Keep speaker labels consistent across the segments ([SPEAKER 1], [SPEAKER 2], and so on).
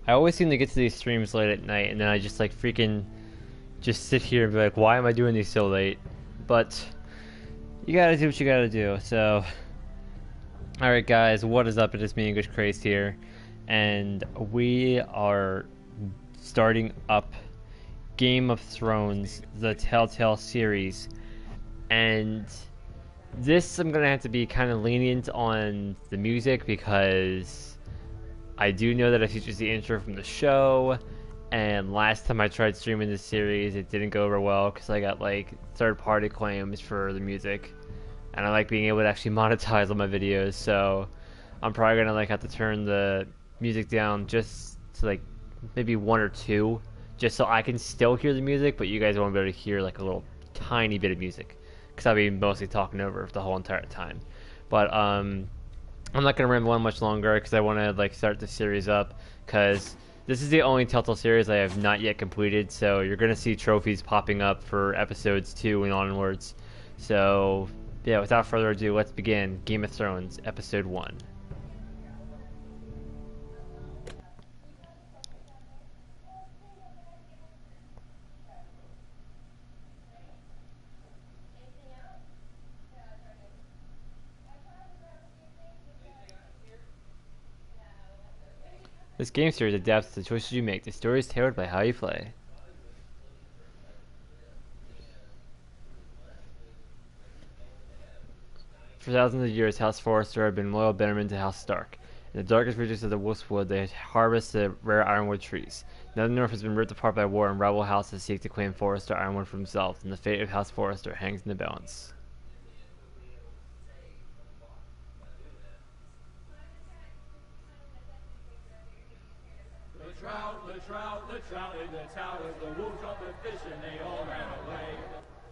[SPEAKER 1] I always seem to get to these streams late at night, and then I just like freaking just sit here and be like, why am I doing these so late? But you gotta do what you gotta do. So, alright guys, what is up? It is me, English Craze here, and we are starting up Game of Thrones, the Telltale series, and this I'm gonna have to be kind of lenient on the music because I do know that it features the intro from the show, and last time I tried streaming this series it didn't go over well because I got like third-party claims for the music, and I like being able to actually monetize on my videos, so I'm probably gonna like have to turn the music down just to like maybe 1 or 2, just so I can still hear the music, but you guys won't be able to hear like a little tiny bit of music because I'll be mostly talking over the whole entire time. But I'm not gonna ramble on much longer because I want to like start the series up, because this is the only Telltale series I have not yet completed, so you're gonna see trophies popping up for episodes 2 and onwards. So yeah, without further ado, let's begin Game of Thrones episode 1. This game series adapts to the choices you make. The story is tailored by how you play. For thousands of years, House Forrester have been loyal bannermen to House Stark. In the darkest regions of the Wolfswood, they harvest the rare ironwood trees. Now the North has been ripped apart by war, and rival houses seek to claim Forrester ironwood for themselves, and the fate of House Forrester hangs in the balance.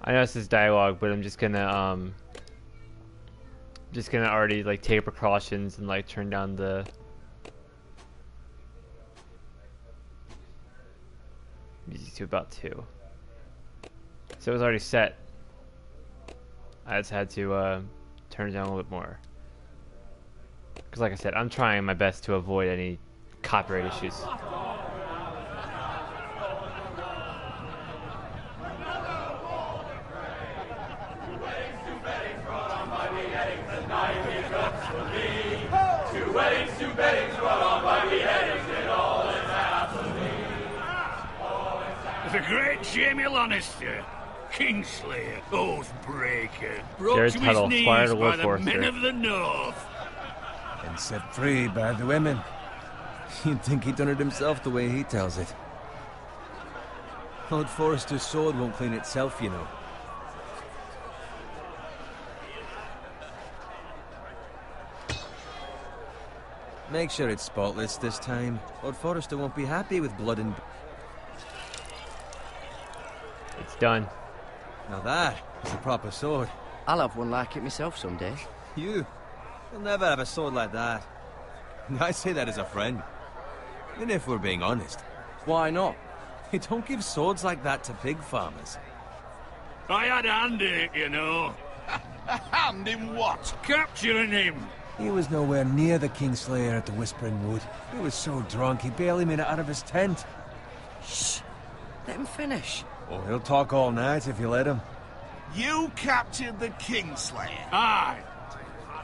[SPEAKER 1] I know this is dialogue, but I'm just gonna already like take precautions and like turn down the music to about 2. So it was already set. I just had to turn it down a little bit more. Because like I said, I'm trying my best to avoid any copyright issues.
[SPEAKER 2] The great Jamie Lannister, Kingslayer, Oathbreaker, brought
[SPEAKER 1] Gared
[SPEAKER 2] to
[SPEAKER 1] Tuttle,
[SPEAKER 2] his
[SPEAKER 1] Squire
[SPEAKER 2] knees
[SPEAKER 1] to
[SPEAKER 2] by
[SPEAKER 1] Lord
[SPEAKER 2] the
[SPEAKER 1] Forrester.
[SPEAKER 2] men of the North.
[SPEAKER 3] And set free by the women. You'd think he'd done it himself the way he tells it. Lord Forrester's sword won't clean itself, you know. Make sure it's spotless this time. Lord Forrester won't be happy with blood and...
[SPEAKER 1] It's done.
[SPEAKER 3] Now that is a proper sword.
[SPEAKER 4] I'll have one like it myself someday.
[SPEAKER 3] You'll never have a sword like that. I say that as a friend. And if we're being honest,
[SPEAKER 4] Why not?
[SPEAKER 3] you don't give swords like that to pig farmers.
[SPEAKER 2] I had a hand in it, you know.
[SPEAKER 5] A hand in what?
[SPEAKER 2] Capturing him.
[SPEAKER 3] He was nowhere near the Kingslayer at the Whispering Wood. He was so drunk he barely made it out of his tent.
[SPEAKER 4] Shh. Let him finish.
[SPEAKER 3] Oh, he'll talk all night if you let him.
[SPEAKER 5] You captured the Kingslayer.
[SPEAKER 2] Aye.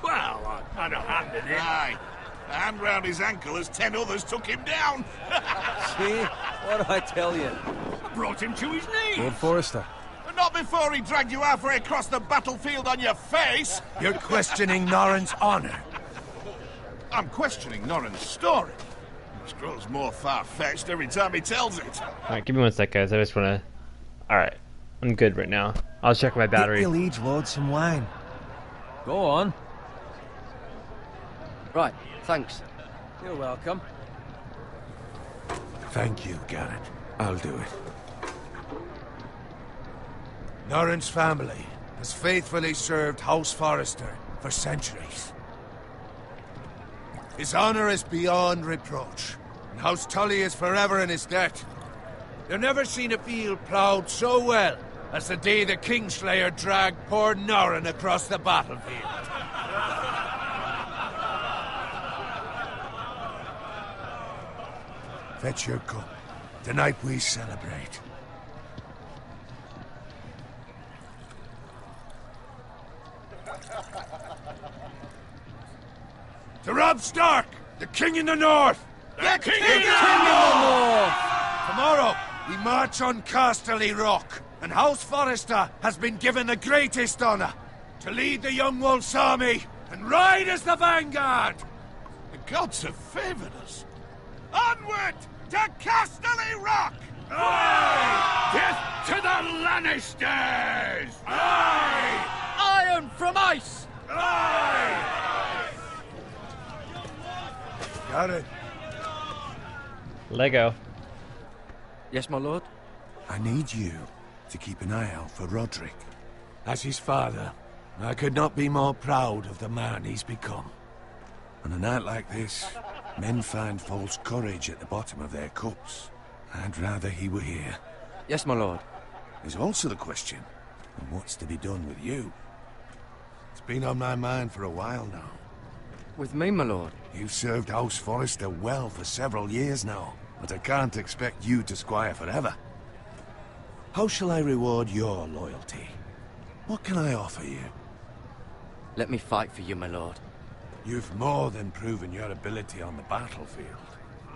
[SPEAKER 2] Well, I had a hand in it.
[SPEAKER 5] Aye. A hand round his ankle as 10 others took him down.
[SPEAKER 3] See? What do I tell you?
[SPEAKER 2] I brought him to his knees.
[SPEAKER 3] Lord Forrester.
[SPEAKER 5] But not before he dragged you halfway across the battlefield on your face.
[SPEAKER 3] You're questioning Norrin's honor.
[SPEAKER 5] I'm questioning Norrin's story. It grows more far-fetched every time he tells it.
[SPEAKER 1] Alright, give me 1 sec, guys. I just wanna... Alright, I'm good right now. I'll check my battery.
[SPEAKER 3] Get your liege lord some wine. Go on.
[SPEAKER 4] Right, thanks.
[SPEAKER 3] You're welcome.
[SPEAKER 6] Thank you, Gared. I'll do it. Norrin's family has faithfully served House Forrester for centuries. His honor is beyond reproach, and House Tully is forever in his debt. They've never seen a field ploughed so well as the day the Kingslayer dragged poor Norrin across the battlefield. Fetch your cup. Tonight we celebrate. To Rob Stark, the king in the north!
[SPEAKER 5] The king
[SPEAKER 6] in
[SPEAKER 5] of
[SPEAKER 6] the north! Tomorrow, we march on Casterly Rock, and House Forrester has been given the greatest honor to lead the Young Wolf's army and ride as the vanguard!
[SPEAKER 5] The gods have favored us. Onward to Casterly Rock!
[SPEAKER 2] Aye! Death to the Lannisters!
[SPEAKER 5] Aye!
[SPEAKER 4] Iron from ice!
[SPEAKER 5] Aye!
[SPEAKER 6] Got it.
[SPEAKER 1] Lego.
[SPEAKER 4] Yes, my lord?
[SPEAKER 6] I need you to keep an eye out for Roderick. As his father, I could not be more proud of the man he's become. On a night like this, men find false courage at the bottom of their cups. I'd rather he were here.
[SPEAKER 4] Yes, my lord.
[SPEAKER 6] There's also the question of what's to be done with you. It's been on my mind for a while now.
[SPEAKER 4] With me, my lord?
[SPEAKER 6] You've served House Forrester well for several years now, but I can't expect you to squire forever. How shall I reward your loyalty? What can I offer you?
[SPEAKER 4] Let me fight for you, my lord.
[SPEAKER 6] You've more than proven your ability on the battlefield.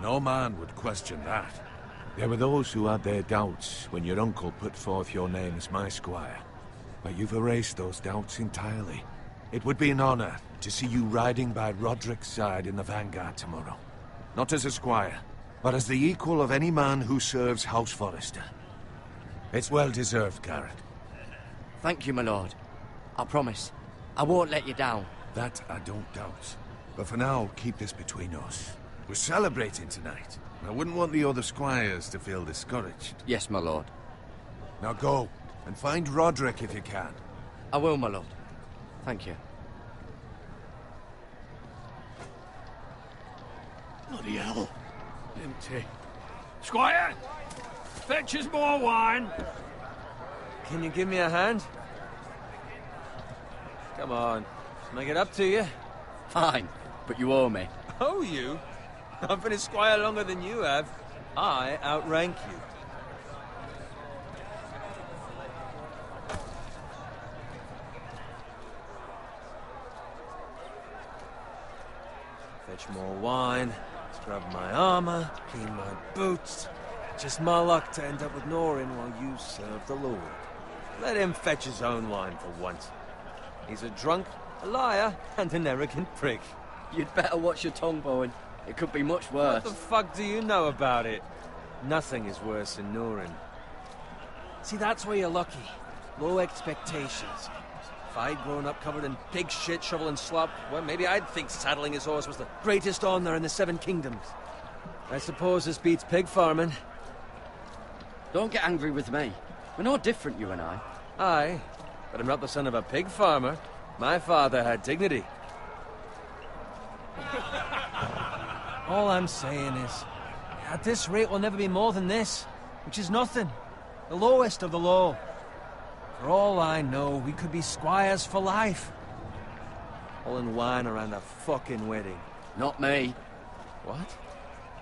[SPEAKER 6] No man would question that. There were those who had their doubts when your uncle put forth your name as my squire. But you've erased those doubts entirely. It would be an honor to see you riding by Roderick's side in the vanguard tomorrow. Not as a squire, but as the equal of any man who serves House Forrester. It's well deserved, Gared.
[SPEAKER 4] Thank you, my lord. I promise. I won't let you down.
[SPEAKER 6] That I don't doubt. But for now, keep this between us. We're celebrating tonight. I wouldn't want the other squires to feel discouraged.
[SPEAKER 4] Yes, my lord.
[SPEAKER 6] Now go, and find Roderick if you can.
[SPEAKER 4] I will, my lord. Thank you.
[SPEAKER 5] Bloody hell.
[SPEAKER 2] Empty. Squire! Fetch us more wine!
[SPEAKER 3] Can you give me a hand? Come on. Make it up to you.
[SPEAKER 4] Fine, but you owe me.
[SPEAKER 3] Oh, you? I've been a squire longer than you have. I outrank you. Fetch more wine, scrub my armor, clean my boots. Just my luck to end up with Norin while you serve the Lord. Let him fetch his own wine for once. He's a drunk, a liar, and an arrogant prick.
[SPEAKER 4] You'd better watch your tongue, Bowen. It could be much worse.
[SPEAKER 3] What the fuck do you know about it? Nothing is worse than Norin. See, that's where you're lucky. Low expectations. If I'd grown up covered in pig shit, shovel and slop, well, maybe I'd think saddling his horse was the greatest honor in the Seven Kingdoms. I suppose this beats pig farming.
[SPEAKER 4] Don't get angry with me. We're no different, you and I.
[SPEAKER 3] Aye, but I'm not the son of a pig farmer. My father had dignity. All I'm saying is, at this rate we'll never be more than this, which is nothing. The lowest of the low. For all I know, we could be squires for life. All in wine around a fucking wedding.
[SPEAKER 4] Not me.
[SPEAKER 3] What?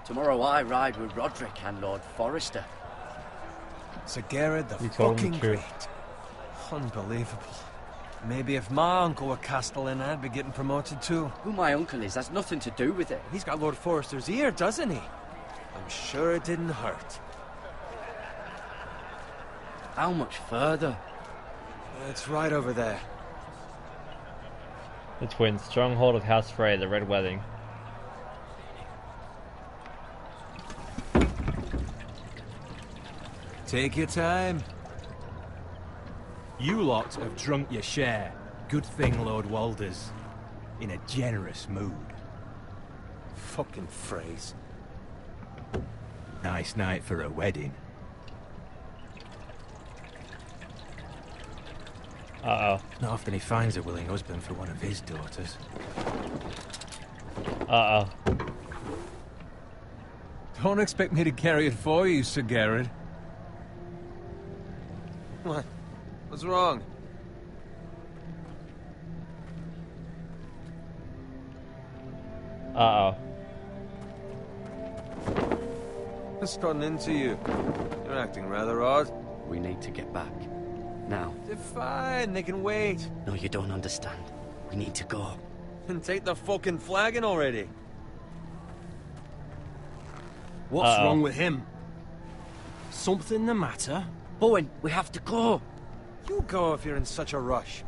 [SPEAKER 4] Tomorrow I ride with Roderick and Lord Forrester.
[SPEAKER 3] Sir Gared the
[SPEAKER 1] You told him
[SPEAKER 3] fucking
[SPEAKER 1] the truth.
[SPEAKER 3] Great. Unbelievable. Maybe if my uncle were Castellan, I'd be getting promoted too.
[SPEAKER 4] Who my uncle is has nothing to do with it.
[SPEAKER 3] He's got Lord Forrester's ear, doesn't he? I'm sure it didn't hurt.
[SPEAKER 4] How much further?
[SPEAKER 3] It's right over there.
[SPEAKER 1] The twins. Stronghold of House Frey, the Red Wedding.
[SPEAKER 3] Take your time.
[SPEAKER 7] You lot have drunk your share. Good thing Lord Walder's in a generous mood.
[SPEAKER 3] Fucking phrase.
[SPEAKER 7] Nice night for a wedding.
[SPEAKER 1] Uh-oh.
[SPEAKER 7] Not often he finds a willing husband for one of his daughters.
[SPEAKER 1] Uh-oh.
[SPEAKER 3] Don't expect me to carry it for you, Sir Gared. What? What's wrong?
[SPEAKER 1] Uh-oh.
[SPEAKER 3] What's gotten into you? You're acting rather odd.
[SPEAKER 4] We need to get back. Now.
[SPEAKER 3] They're fine, they can wait.
[SPEAKER 4] No, you don't understand. We need to go.
[SPEAKER 3] And take the fucking flagon already.
[SPEAKER 7] What's wrong with him? Something the matter?
[SPEAKER 4] Bowen, we have to go.
[SPEAKER 3] You go if you're in such a rush.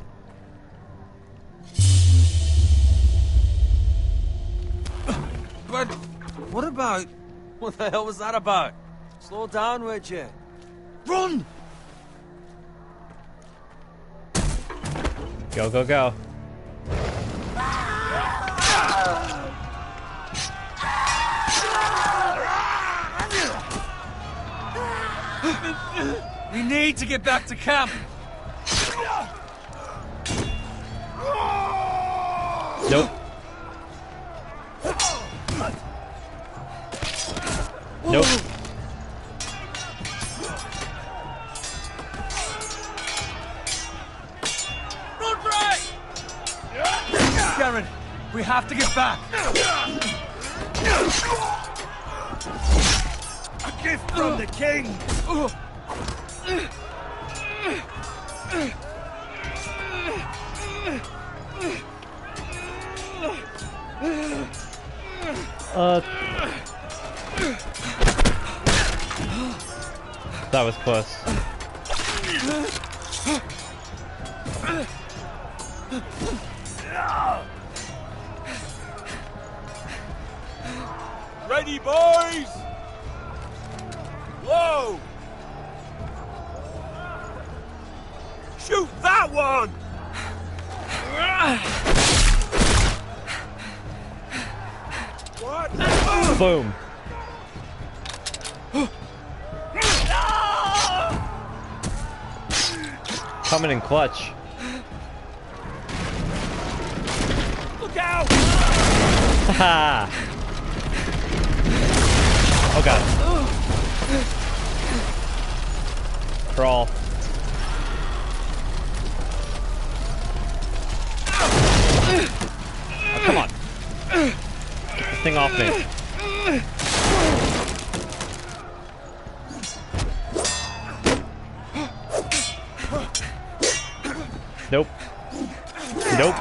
[SPEAKER 3] But what about... What the hell was that about? Slow down, would you?
[SPEAKER 4] Run!
[SPEAKER 1] Go, go, go.
[SPEAKER 3] We need to get back to camp.
[SPEAKER 1] Nope. Nope.
[SPEAKER 3] Run for it! Gared, we have to get back.
[SPEAKER 2] A gift from the king!
[SPEAKER 1] That was close.
[SPEAKER 2] Ready, boys! Whoa! Shoot that one! What?
[SPEAKER 1] Boom. Coming in clutch.
[SPEAKER 2] Look out!
[SPEAKER 1] Haha. Oh god. Crawl. Oh, come on. Get this thing off me. Nope. Nope.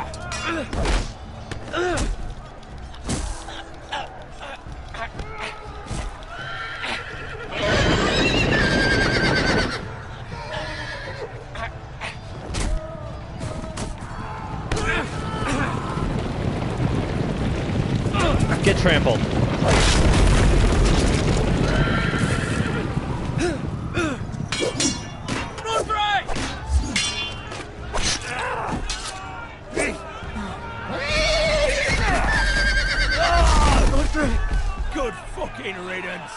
[SPEAKER 1] Get trampled.
[SPEAKER 2] Good fucking riddance.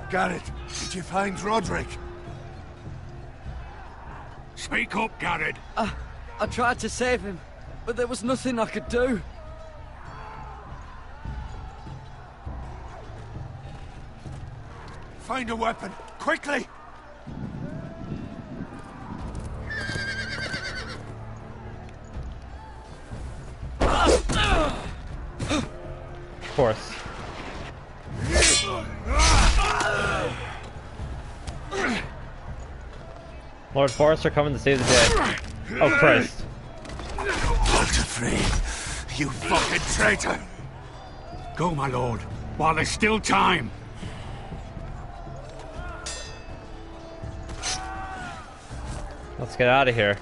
[SPEAKER 6] Gared, did you find Roderick?
[SPEAKER 2] Speak up, Gared.
[SPEAKER 4] I tried to save him, but there was nothing I could do.
[SPEAKER 6] Find a weapon, quickly!
[SPEAKER 1] Of course. Lord Forrester coming to save the day. Oh Christ.
[SPEAKER 6] Walter, you fucking traitor!
[SPEAKER 2] Go, my lord, while there's still time.
[SPEAKER 1] Let's get out of here.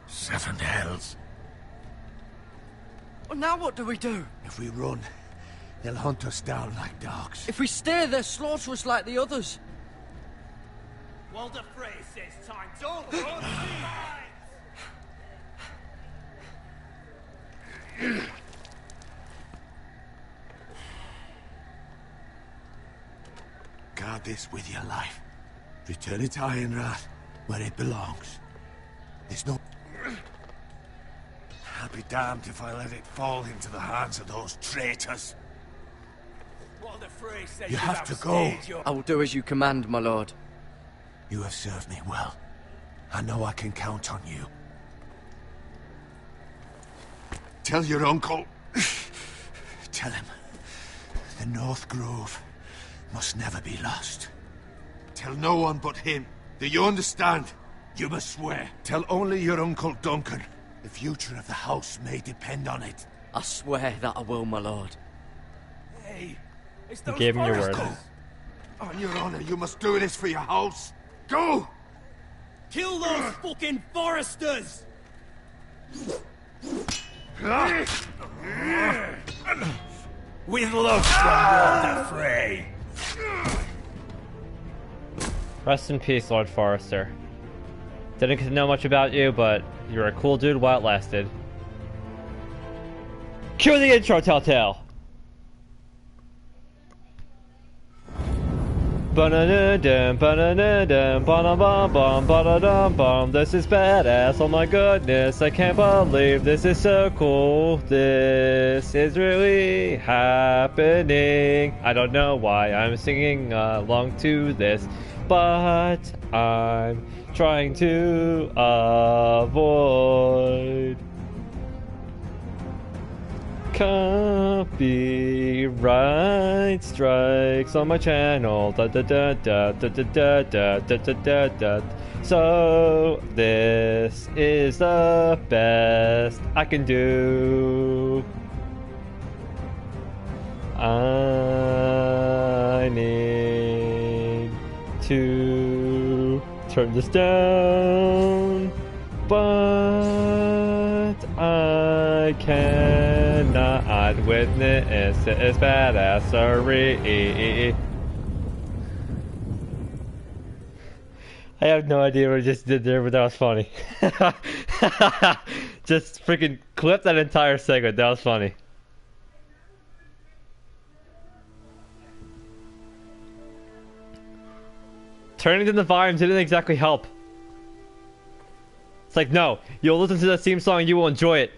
[SPEAKER 6] Seven hells.
[SPEAKER 4] Well, now what do we do?
[SPEAKER 6] If we run, they'll hunt us down like dogs.
[SPEAKER 4] If we stay, they'll slaughter us like the others.
[SPEAKER 2] Walter Frey says time. Don't run.
[SPEAKER 6] Guard this with your life. Return it to Ironrath, where it belongs. There's no... Be damned if I let it fall into the hands of those traitors. You have to go.
[SPEAKER 4] I will do as you command, my lord.
[SPEAKER 6] You have served me well. I know I can count on you.
[SPEAKER 5] Tell your uncle.
[SPEAKER 6] Tell him. The North Grove must never be lost.
[SPEAKER 5] Tell no one but him. Do you understand?
[SPEAKER 6] You must swear.
[SPEAKER 5] Tell only your Uncle Duncan.
[SPEAKER 6] The future of the house may depend on it.
[SPEAKER 4] I swear that I will, my lord.
[SPEAKER 3] Hey, it's
[SPEAKER 1] You
[SPEAKER 3] those
[SPEAKER 1] gave him your
[SPEAKER 3] Forresters.
[SPEAKER 1] word.
[SPEAKER 5] On your honor, you must do this for your house. Go!
[SPEAKER 3] Kill those fucking Forresters! Whittle from the fray.
[SPEAKER 1] Rest in peace, Lord Forrester. Didn't get to know much about you, but you were a cool dude while it lasted. Cue the intro, Telltale! Ba-da-da-dum, ba-da-da-dum, ba-da-bum-bum, ba-da-dum-bum. This is badass, oh my goodness, I can't believe this is so cool. This is really happening. I don't know why I'm singing along to this, but I'm trying to avoid copyright strikes on my channel. Da da da da da da da da da da da da. So this is the best I can do. I need to turn this down, but I cannot witness this badassery. I have no idea what I just did there, but that was funny. Just freaking clip that entire segment. That was funny. Turning to the volume didn't exactly help. It's like, no, you'll listen to the theme song and you will enjoy it.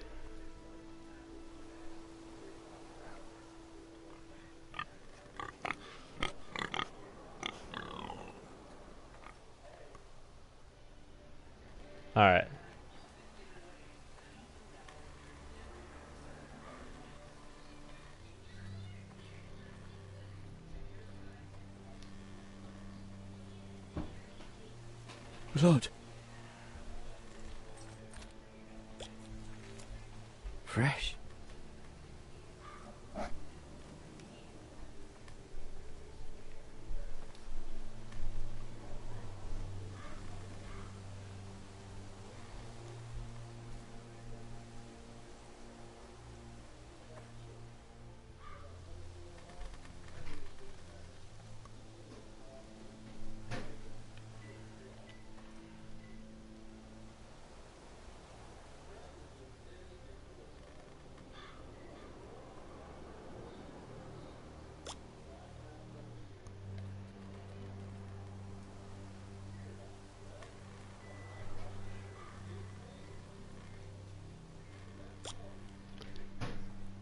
[SPEAKER 1] Alright.
[SPEAKER 4] Lord. Fresh.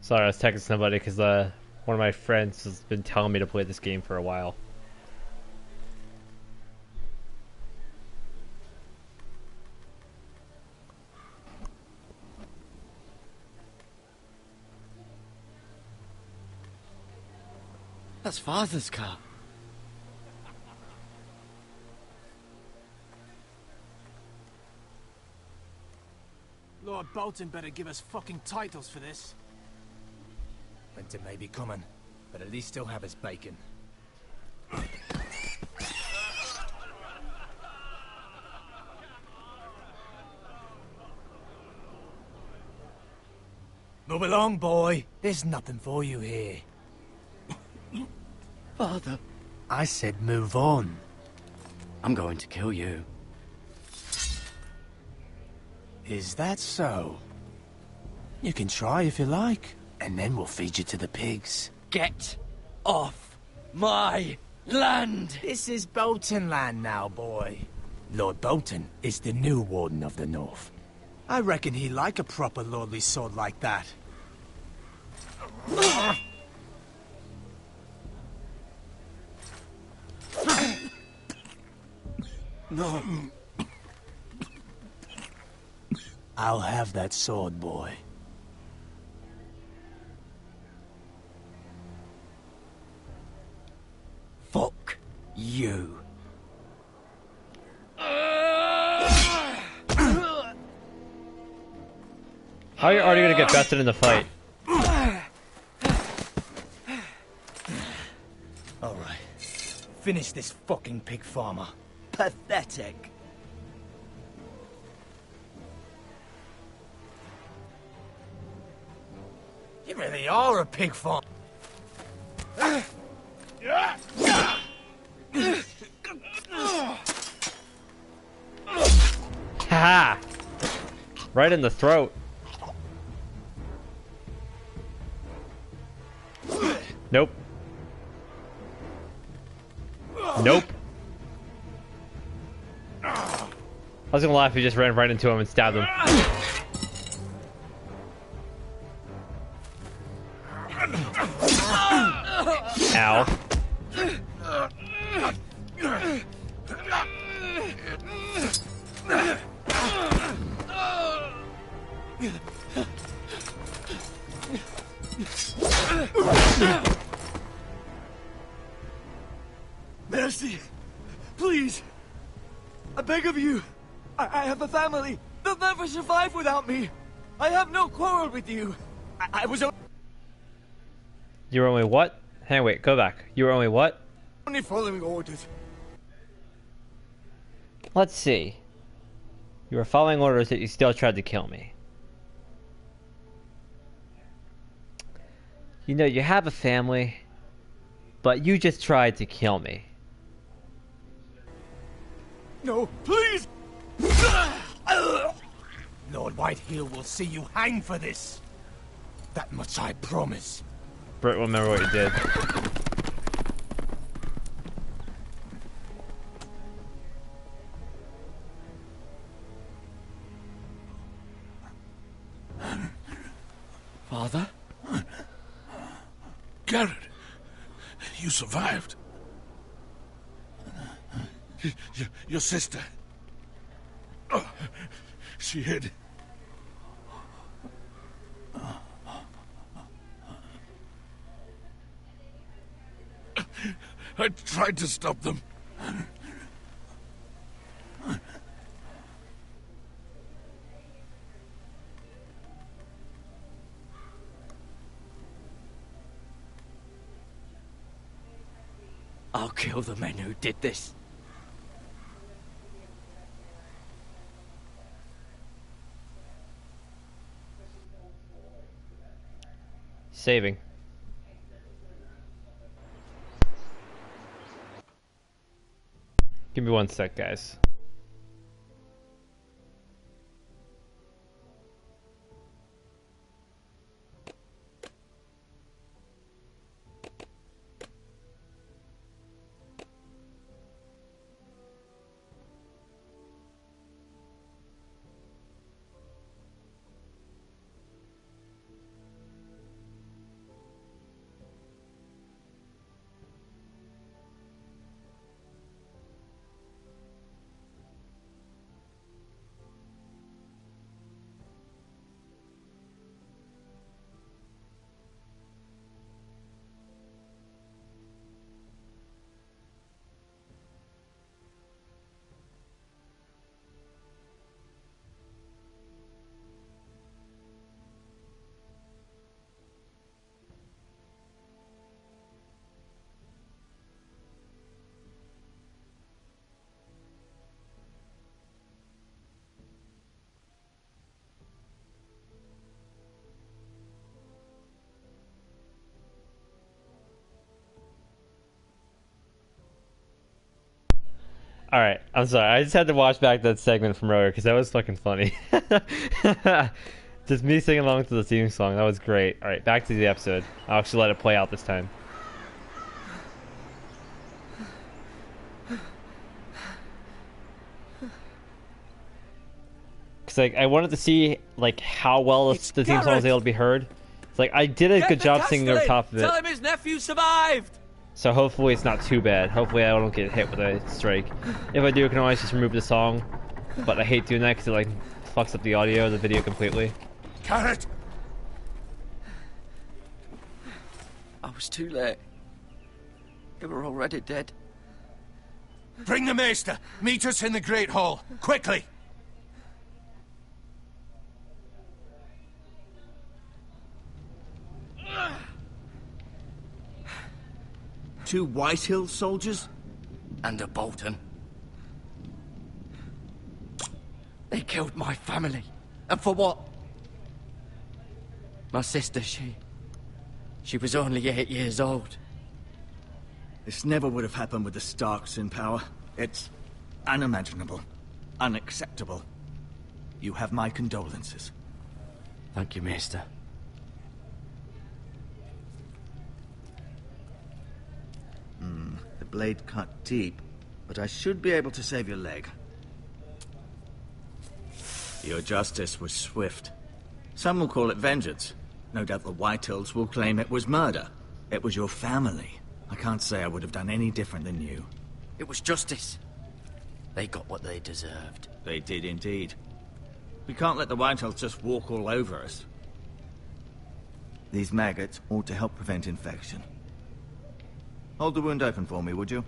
[SPEAKER 1] Sorry, I was texting somebody because one of my friends has been telling me to play this game for a while.
[SPEAKER 4] That's Father's car.
[SPEAKER 7] Lord Bolton better give us fucking titles for this. Winter may be coming, but at least he'll have his bacon. Move along, boy. There's nothing for you here.
[SPEAKER 4] Father,
[SPEAKER 7] I said move on.
[SPEAKER 4] I'm going to kill you.
[SPEAKER 7] Is that so? You can try if you like, and then we'll feed you to the pigs.
[SPEAKER 4] Get off my land!
[SPEAKER 7] This is Bolton land now, boy. Lord Bolton is the new Warden of the North. I reckon he like a proper lordly sword like that.
[SPEAKER 6] No.
[SPEAKER 7] I'll have that sword, boy.
[SPEAKER 4] Fuck you.
[SPEAKER 1] How are you already gonna get bested in the fight?
[SPEAKER 7] Alright. Finish this fucking pig farmer.
[SPEAKER 4] Pathetic.
[SPEAKER 7] You really are a pig farmer.
[SPEAKER 1] Haha! Right in the throat. Nope. Nope. I was gonna laugh if you just ran right into him and stabbed him. Ow.
[SPEAKER 6] Mercy! Please! I beg of you! I have a family! They'll never survive without me! I have no quarrel with you! I was
[SPEAKER 1] You were only what? Hang on, wait, go back. You were only what?
[SPEAKER 6] only following orders.
[SPEAKER 1] Let's see. You were following orders that you still tried to kill me. You know, you have a family, but you just tried to kill me.
[SPEAKER 6] No, please!
[SPEAKER 7] Lord Whitehill will see you hang for this. That much I promise.
[SPEAKER 1] Britt will remember what you did.
[SPEAKER 4] Father?
[SPEAKER 5] Gared, you survived. Your sister. Oh, she hid. I tried to stop them.
[SPEAKER 4] I'll kill the men who did this.
[SPEAKER 1] Saving. Give me 1 sec, guys. Alright, I'm sorry. I just had to watch back that segment from earlier because that was fucking funny. Just me singing along to the theme song. That was great. Alright, back to the episode. I'll actually let it play out this time. Cause like I wanted to see like how well the theme song was
[SPEAKER 3] Gared.
[SPEAKER 1] able to be heard. It's like I did a
[SPEAKER 3] Get
[SPEAKER 1] good
[SPEAKER 3] the
[SPEAKER 1] job singing over
[SPEAKER 3] Castellan!
[SPEAKER 1] top of it.
[SPEAKER 3] Tell him his nephew survived!
[SPEAKER 1] So hopefully it's not too bad. Hopefully I don't get hit with a strike. If I do, I can always just remove the song. But I hate doing that because it like fucks up the audio of the video completely.
[SPEAKER 6] Gared!
[SPEAKER 4] I was too late. They were already dead.
[SPEAKER 6] Bring the maester. Meet us in the Great Hall. Quickly!
[SPEAKER 8] Two Whitehills soldiers?
[SPEAKER 4] And a Bolton. They killed my family. And for what? My sister, she was only 8 years old.
[SPEAKER 8] This never would have happened with the Starks in power. It's unimaginable. Unacceptable. You have my condolences.
[SPEAKER 4] Thank you, Maester.
[SPEAKER 8] The blade cut deep, but I should be able to save your leg. Your justice was swift. Some will call it vengeance. No doubt the Whitehills will claim it was murder. It was your family. I can't say I would have done any different than you.
[SPEAKER 4] It was justice. They got what they deserved.
[SPEAKER 8] They did indeed. We can't let the Whitehills just walk all over us. These maggots ought to help prevent infection. Hold the wound open for me, would you?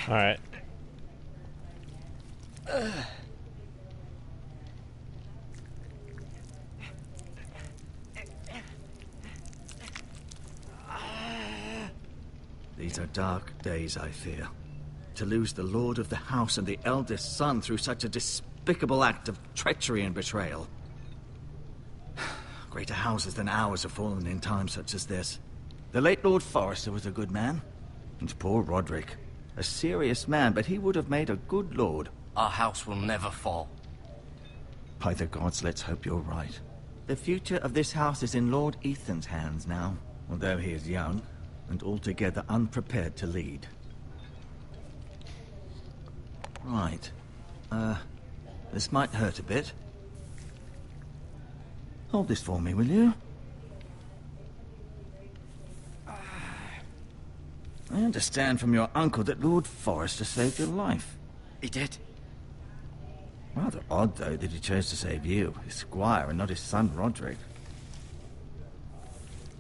[SPEAKER 1] Alright.
[SPEAKER 8] These are dark days, I fear. To lose the lord of the house and the eldest son through such a despicable act of treachery and betrayal. Greater houses than ours have fallen in times such as this. The late Lord Forrester was a good man. And poor Roderick. A serious man, but he would have made a good lord.
[SPEAKER 4] Our house will never fall.
[SPEAKER 8] By the gods, let's hope you're right. The future of this house is in Lord Ethan's hands now, although he is young and altogether unprepared to lead. Right. This might hurt a bit. Hold this for me, will you? I understand from your uncle that Lord Forrester saved your life.
[SPEAKER 4] He did.
[SPEAKER 8] Rather odd, though, that he chose to save you, his squire, and not his son Roderick.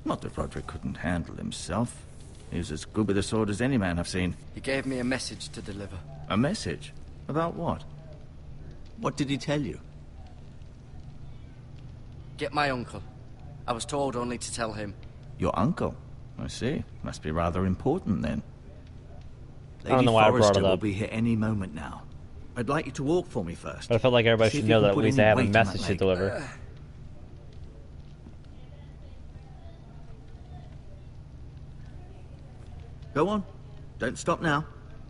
[SPEAKER 8] Not that Roderick couldn't handle himself. He was as good with a sword as any man I've seen.
[SPEAKER 4] He gave me a message to deliver.
[SPEAKER 8] A message? About what? What did he tell you?
[SPEAKER 4] Get my uncle. I was told only to tell him.
[SPEAKER 8] Your uncle? I see. Must be rather important, then.
[SPEAKER 1] I don't know why I brought
[SPEAKER 8] Forrester
[SPEAKER 1] it
[SPEAKER 8] will
[SPEAKER 1] up.
[SPEAKER 8] be here any moment now. I'd like you to walk for me first.
[SPEAKER 1] But I felt like everybody
[SPEAKER 8] See if
[SPEAKER 1] should
[SPEAKER 8] you
[SPEAKER 1] know
[SPEAKER 8] can
[SPEAKER 1] that at
[SPEAKER 8] put
[SPEAKER 1] least
[SPEAKER 8] any
[SPEAKER 1] I have a
[SPEAKER 8] weight on that
[SPEAKER 1] message to
[SPEAKER 8] leg.
[SPEAKER 1] deliver.
[SPEAKER 8] Go on. Don't stop now.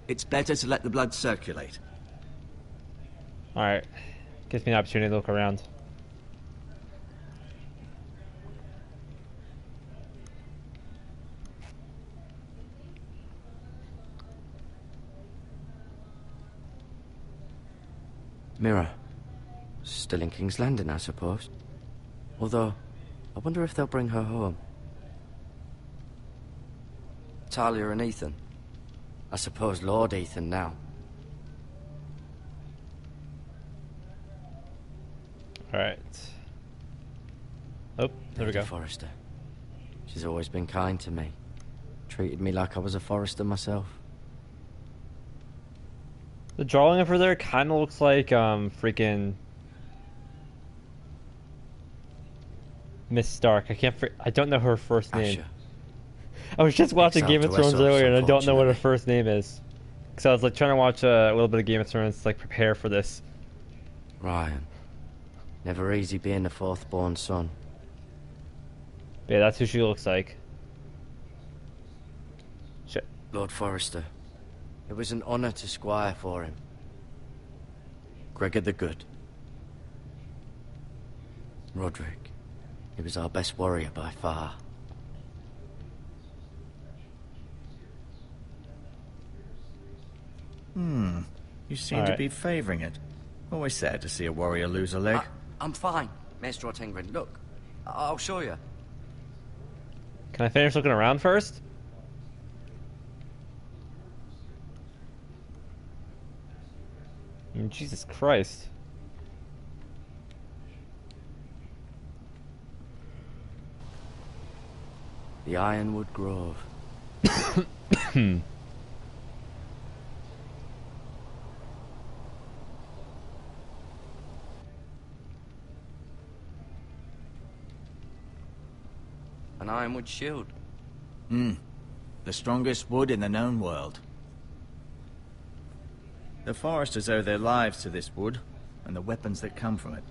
[SPEAKER 8] It's better to let the blood circulate.
[SPEAKER 1] Alright. Gives me an opportunity to look around.
[SPEAKER 4] Mira. Still in King's Landing, I suppose. Although, I wonder if they'll bring her home. Talia and Ethan. I suppose Lord Ethan now.
[SPEAKER 1] Alright. Oh, there we
[SPEAKER 4] Lady
[SPEAKER 1] go.
[SPEAKER 4] Forrester. She's always been kind to me. Treated me like I was a Forrester myself.
[SPEAKER 1] The drawing of her there kind of looks like freaking Miss Stark. I don't know her first name.
[SPEAKER 4] Asher.
[SPEAKER 1] I was just watching
[SPEAKER 4] Exiled
[SPEAKER 1] Game of
[SPEAKER 4] to
[SPEAKER 1] Thrones
[SPEAKER 4] Essos,
[SPEAKER 1] earlier, and I don't know what her
[SPEAKER 4] unfortunately.
[SPEAKER 1] first name is. Because I was like trying to watch a little bit of Game of Thrones to like prepare for this.
[SPEAKER 4] Ryan. Never easy being the fourth-born son.
[SPEAKER 1] But yeah, that's who she looks like. Shit.
[SPEAKER 4] Lord Forrester. It was an honor to squire for him. Gregor the Good. Roderick. He was our best warrior by far.
[SPEAKER 8] You seem to
[SPEAKER 1] Alright.
[SPEAKER 8] be favouring it. Always sad to see a warrior lose a leg.
[SPEAKER 4] I'm fine, Maestro Tingrin. Look, I'll show you.
[SPEAKER 1] Can I finish looking around first? Jesus Christ.
[SPEAKER 4] The Ironwood Grove. An ironwood shield.
[SPEAKER 8] The strongest wood in the known world. The Forresters owe their lives to this wood, and the weapons that come from it.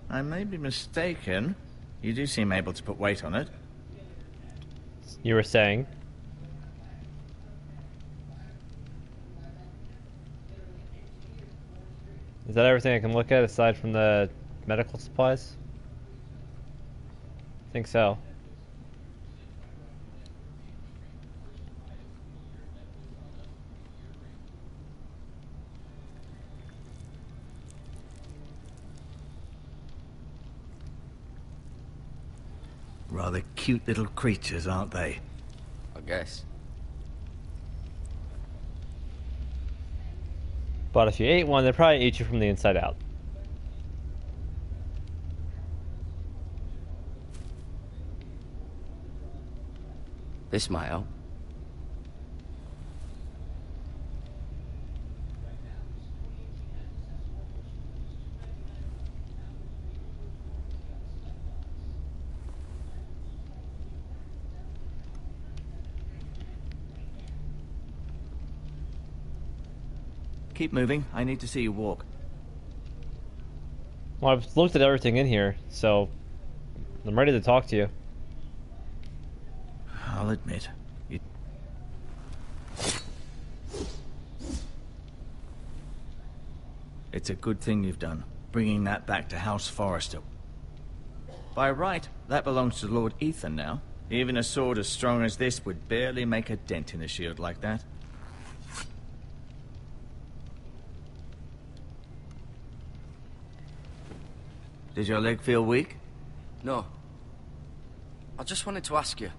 [SPEAKER 8] I may be mistaken. You do seem able to put weight on it.
[SPEAKER 1] You were saying? Is that everything I can look at aside from the medical supplies? I think so.
[SPEAKER 8] Rather cute little creatures, aren't they?
[SPEAKER 4] I guess.
[SPEAKER 1] But if you ate one, they'd probably eat you from the inside out.
[SPEAKER 4] This might help.
[SPEAKER 8] Keep moving. I need to see you walk.
[SPEAKER 1] Well, I've looked at everything in here, so I'm ready to talk to you.
[SPEAKER 8] I'll admit. It's a good thing you've done, bringing that back to House Forrester. By right, that belongs to Lord Ethan now. Even a sword as strong as this would barely make a dent in a shield like that. Did your leg feel weak?
[SPEAKER 4] No. I just wanted to ask you.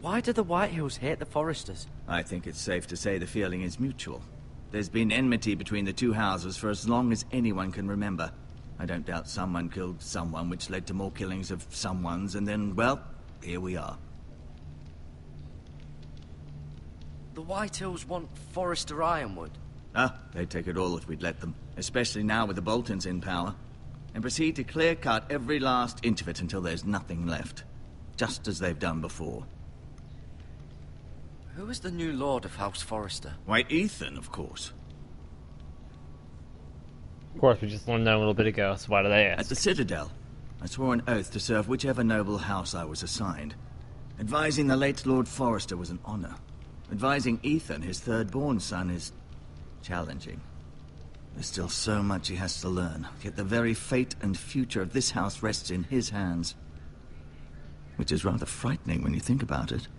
[SPEAKER 4] Why do the Whitehills hate the Forresters?
[SPEAKER 8] I think it's safe to say the feeling is mutual. There's been enmity between the two houses for as long as anyone can remember. I don't doubt someone killed someone, which led to more killings of someones, and then, well, here we are.
[SPEAKER 4] The Whitehills want Forrester Ironwood.
[SPEAKER 8] Ah, they'd take it all if we'd let them, especially now with the Boltons in power, and proceed to clear-cut every last inch of it until there's nothing left, just as they've done before.
[SPEAKER 4] Who is the new Lord of House Forrester?
[SPEAKER 8] Why, Ethan, of course.
[SPEAKER 1] Of course, we just learned that a little bit ago, so why do they
[SPEAKER 8] At
[SPEAKER 1] ask?
[SPEAKER 8] the Citadel, I swore an oath to serve whichever noble house I was assigned. Advising the late Lord Forrester was an honor. Advising Ethan, his third-born son, is challenging. There's still so much he has to learn, yet the very fate and future of this house rests in his hands. Which is rather frightening when you think about it.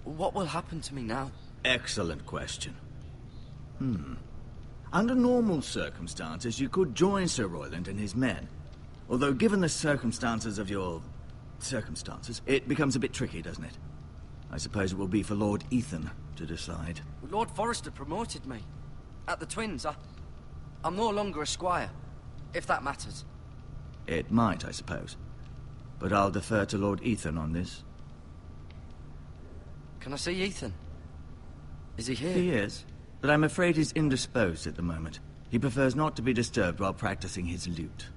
[SPEAKER 4] What will happen to me now?
[SPEAKER 8] Excellent question. Under normal circumstances, you could join Sir Royland and his men. Although given the circumstances of your circumstances, it becomes a bit tricky, doesn't it? I suppose it will be for Lord Ethan to decide.
[SPEAKER 4] Lord Forrester promoted me. At the Twins, I'm no longer a squire, if that matters.
[SPEAKER 8] It might, I suppose. But I'll defer to Lord Ethan on this.
[SPEAKER 4] Can I see Ethan? Is he here?
[SPEAKER 8] He is, but I'm afraid he's indisposed at the moment. He prefers not to be disturbed while practicing his lute.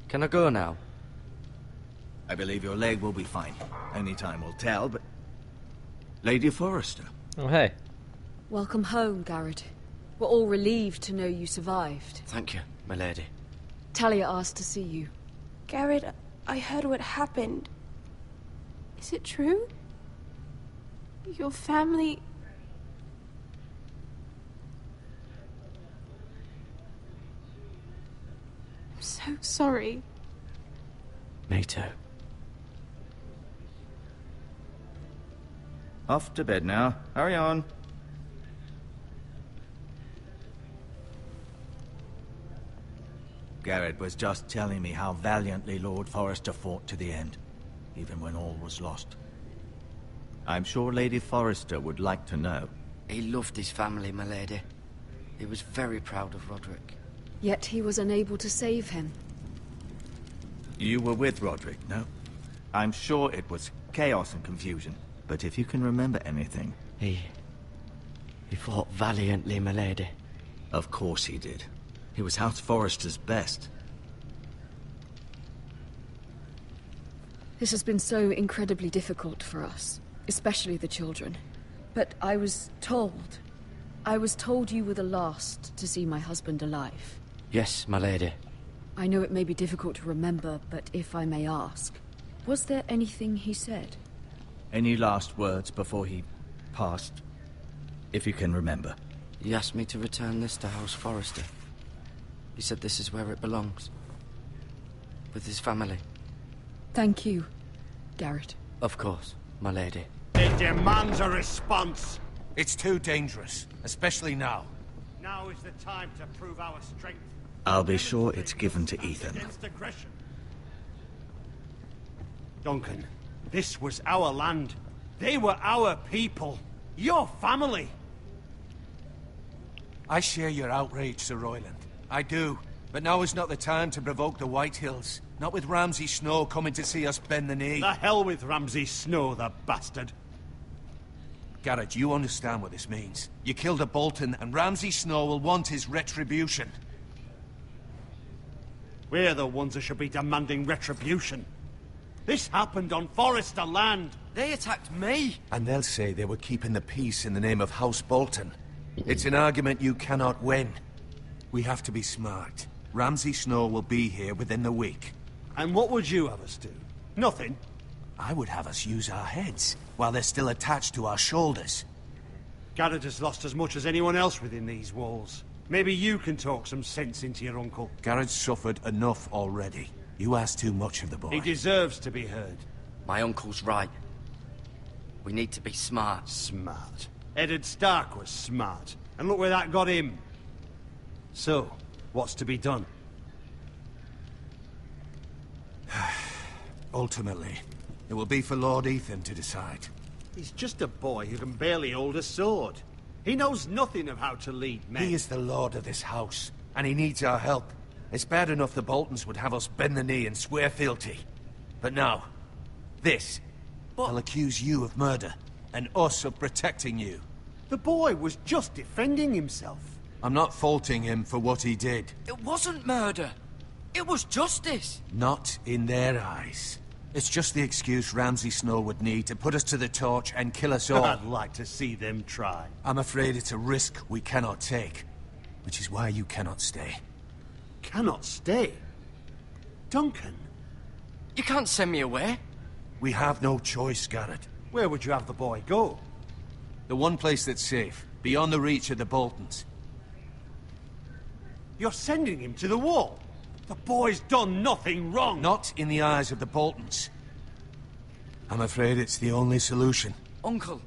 [SPEAKER 4] Can I go now?
[SPEAKER 8] I believe your leg will be fine. Only time will tell, but... Lady Forrester.
[SPEAKER 1] Oh, hey.
[SPEAKER 9] Welcome home, Gared. We're all relieved to know you survived.
[SPEAKER 4] Thank you, my lady.
[SPEAKER 9] Talia asked to see you.
[SPEAKER 10] Gared, I heard what happened. Is it true? Your family... I'm so sorry.
[SPEAKER 4] Me too.
[SPEAKER 8] Off to bed now. Hurry on. Gared was just telling me how valiantly Lord Forrester fought to the end, even when all was lost. I'm sure Lady Forrester would like to know.
[SPEAKER 4] He loved his family, my lady. He was very proud of Roderick.
[SPEAKER 9] Yet he was unable to save him.
[SPEAKER 8] You were with Roderick, no? I'm sure it was chaos and confusion, but if you can remember anything...
[SPEAKER 4] He fought valiantly, my lady.
[SPEAKER 8] Of course he did. He was House Forrester's best.
[SPEAKER 9] This has been so incredibly difficult for us, especially the children. But I was told you were the last to see my husband alive.
[SPEAKER 4] Yes, my lady.
[SPEAKER 9] I know it may be difficult to remember, but if I may ask, was there anything he said?
[SPEAKER 8] Any last words before he passed? If you can remember.
[SPEAKER 4] He asked me to return this to House Forrester. He said this is where it belongs. With his family.
[SPEAKER 9] Thank you, Gared.
[SPEAKER 4] Of course, my lady.
[SPEAKER 2] It demands a response.
[SPEAKER 6] It's too dangerous, especially now.
[SPEAKER 2] Now is the time to prove our strength.
[SPEAKER 8] I'll be sure it's given to Ethan.
[SPEAKER 2] Against aggression. Duncan, this was our land. They were our people. Your family.
[SPEAKER 6] I share your outrage, Sir Royland. I do. But now is not the time to provoke the Whitehills. Not with Ramsay Snow coming to see us bend the knee.
[SPEAKER 2] The hell with Ramsay Snow, the bastard.
[SPEAKER 6] Gared, you understand what this means. You killed a Bolton, and Ramsay Snow will want his retribution.
[SPEAKER 2] We're the ones that should be demanding retribution. This happened on Forrester land.
[SPEAKER 4] They attacked me!
[SPEAKER 6] And they'll say they were keeping the peace in the name of House Bolton. It's an argument you cannot win. We have to be smart. Ramsay Snow will be here within the week.
[SPEAKER 2] And what would you have us do? Nothing.
[SPEAKER 6] I would have us use our heads, while they're still attached to our shoulders.
[SPEAKER 2] Gared has lost as much as anyone else within these walls. Maybe you can talk some sense into your uncle.
[SPEAKER 6] Gared's suffered enough already. You ask too much of the boy.
[SPEAKER 2] He deserves to be heard.
[SPEAKER 4] My uncle's right. We need to be smart.
[SPEAKER 2] Smart. Eddard Stark was smart. And look where that got him. So, what's to be done?
[SPEAKER 6] Ultimately, it will be for Lord Ethan to decide.
[SPEAKER 2] He's just a boy who can barely hold a sword. He knows nothing of how to lead men.
[SPEAKER 6] He is the lord of this house, and he needs our help. It's bad enough the Boltons would have us bend the knee and swear fealty. But now, this. They'll accuse you of murder, and us of protecting you.
[SPEAKER 2] The boy was just defending himself.
[SPEAKER 6] I'm not faulting him for what he did.
[SPEAKER 4] It wasn't murder. It was justice.
[SPEAKER 6] Not in their eyes. It's just the excuse Ramsay Snow would need to put us to the torch and kill us all.
[SPEAKER 2] I'd like to see them try.
[SPEAKER 6] I'm afraid it's a risk we cannot take, which is why you cannot stay.
[SPEAKER 2] Cannot stay? Duncan?
[SPEAKER 4] You can't send me away.
[SPEAKER 6] We have no choice, Gared.
[SPEAKER 2] Where would you have the boy go?
[SPEAKER 6] The one place that's safe, beyond the reach of the Boltons.
[SPEAKER 2] You're sending him to the wall? The boy's done nothing wrong!
[SPEAKER 6] Not in the eyes of the Boltons. I'm afraid it's the only solution.
[SPEAKER 4] Uncle,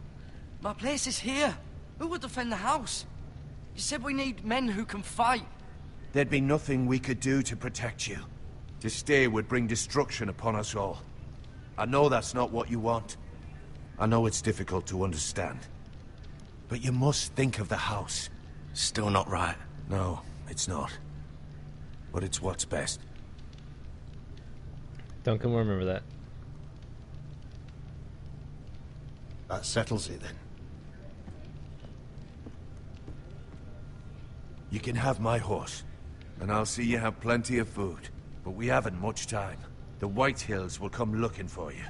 [SPEAKER 4] my place is here. Who will defend the house? You said we need men who can fight.
[SPEAKER 6] There'd be nothing we could do to protect you. To stay would bring destruction upon us all. I know that's not what you want. I know it's difficult to understand. But you must think of the house.
[SPEAKER 4] Still not right.
[SPEAKER 6] No, it's not. But it's what's best.
[SPEAKER 1] Duncan will remember that.
[SPEAKER 2] That settles it then.
[SPEAKER 6] You can have my horse, and I'll see you have plenty of food. But we haven't much time. The Whitehills will come looking for you.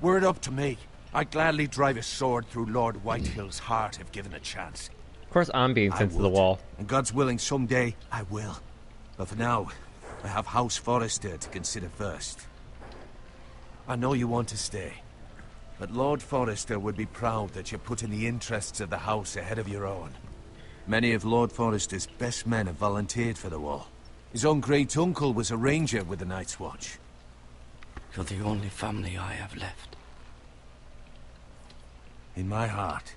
[SPEAKER 6] Were it up to me, I'd gladly drive a sword through Lord Whitehill's heart if given a chance.
[SPEAKER 1] Of course I'm being sent to the wall.
[SPEAKER 6] And God's willing, someday I will. But for now, I have House Forrester to consider first. I know you want to stay. But Lord Forrester would be proud that you're putting the interests of the house ahead of your own. Many of Lord Forrester's best men have volunteered for the wall. His own great-uncle was a ranger with the Night's Watch.
[SPEAKER 4] You're the only family I have left.
[SPEAKER 6] In my heart,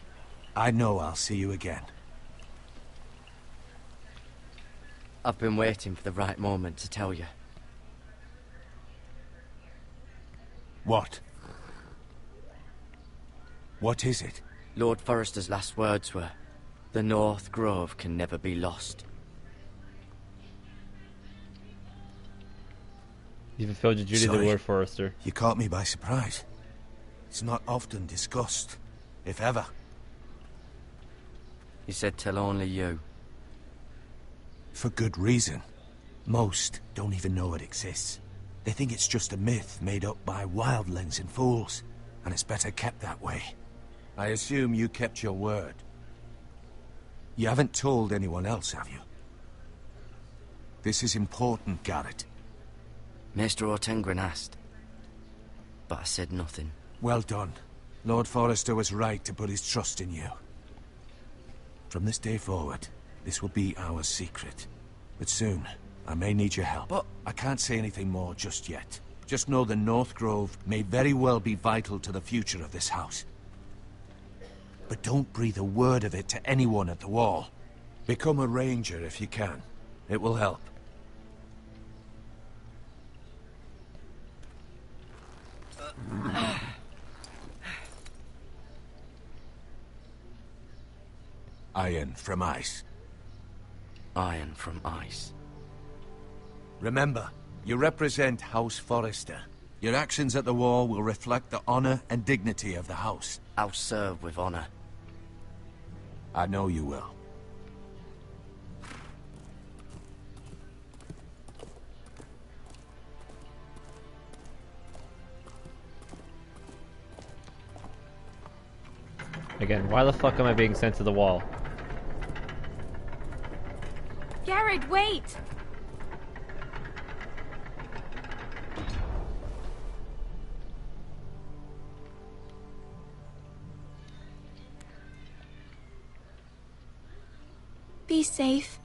[SPEAKER 6] I know I'll see you again.
[SPEAKER 4] I've been waiting for the right moment to tell you.
[SPEAKER 6] What? What is it?
[SPEAKER 4] Lord Forrester's last words were, "The North Grove can never be lost."
[SPEAKER 1] You fulfilled your duty to
[SPEAKER 6] Sorry.
[SPEAKER 1] Lord Forrester.
[SPEAKER 6] You caught me by surprise. It's not often discussed, if ever.
[SPEAKER 4] He said tell only you.
[SPEAKER 6] For good reason. Most don't even know it exists. They think it's just a myth made up by wildlings and fools, and it's better kept that way. I assume you kept your word. You haven't told anyone else, have you? This is important, Gared.
[SPEAKER 4] Maester Ortengren asked, but I said nothing.
[SPEAKER 6] Well done. Lord Forrester was right to put his trust in you. From this day forward, this will be our secret. But soon, I may need your help. But I can't say anything more just yet. Just know the North Grove may very well be vital to the future of this house. But don't breathe a word of it to anyone at the wall. Become a ranger if you can. It will help. Iron from ice.
[SPEAKER 4] Iron from ice.
[SPEAKER 6] Remember, you represent House Forrester. Your actions at the wall will reflect the honor and dignity of the house.
[SPEAKER 4] I'll serve with honor.
[SPEAKER 6] I know you will.
[SPEAKER 1] Again, why the fuck am I being sent to the wall?
[SPEAKER 10] Gared, wait! Be safe.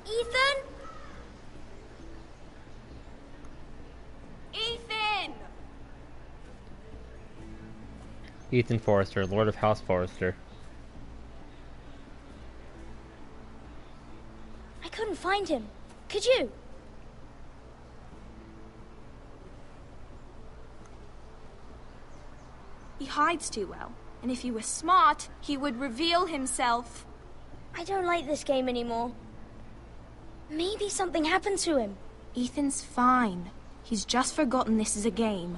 [SPEAKER 11] Ethan? Ethan!
[SPEAKER 1] Ethan Forrester, Lord of House Forrester.
[SPEAKER 11] I couldn't find him. Could you?
[SPEAKER 10] He hides too well, and if he were smart, he would reveal himself.
[SPEAKER 11] I don't like this game anymore. Maybe something happened to him.
[SPEAKER 10] Ethan's fine. He's just forgotten this is a game.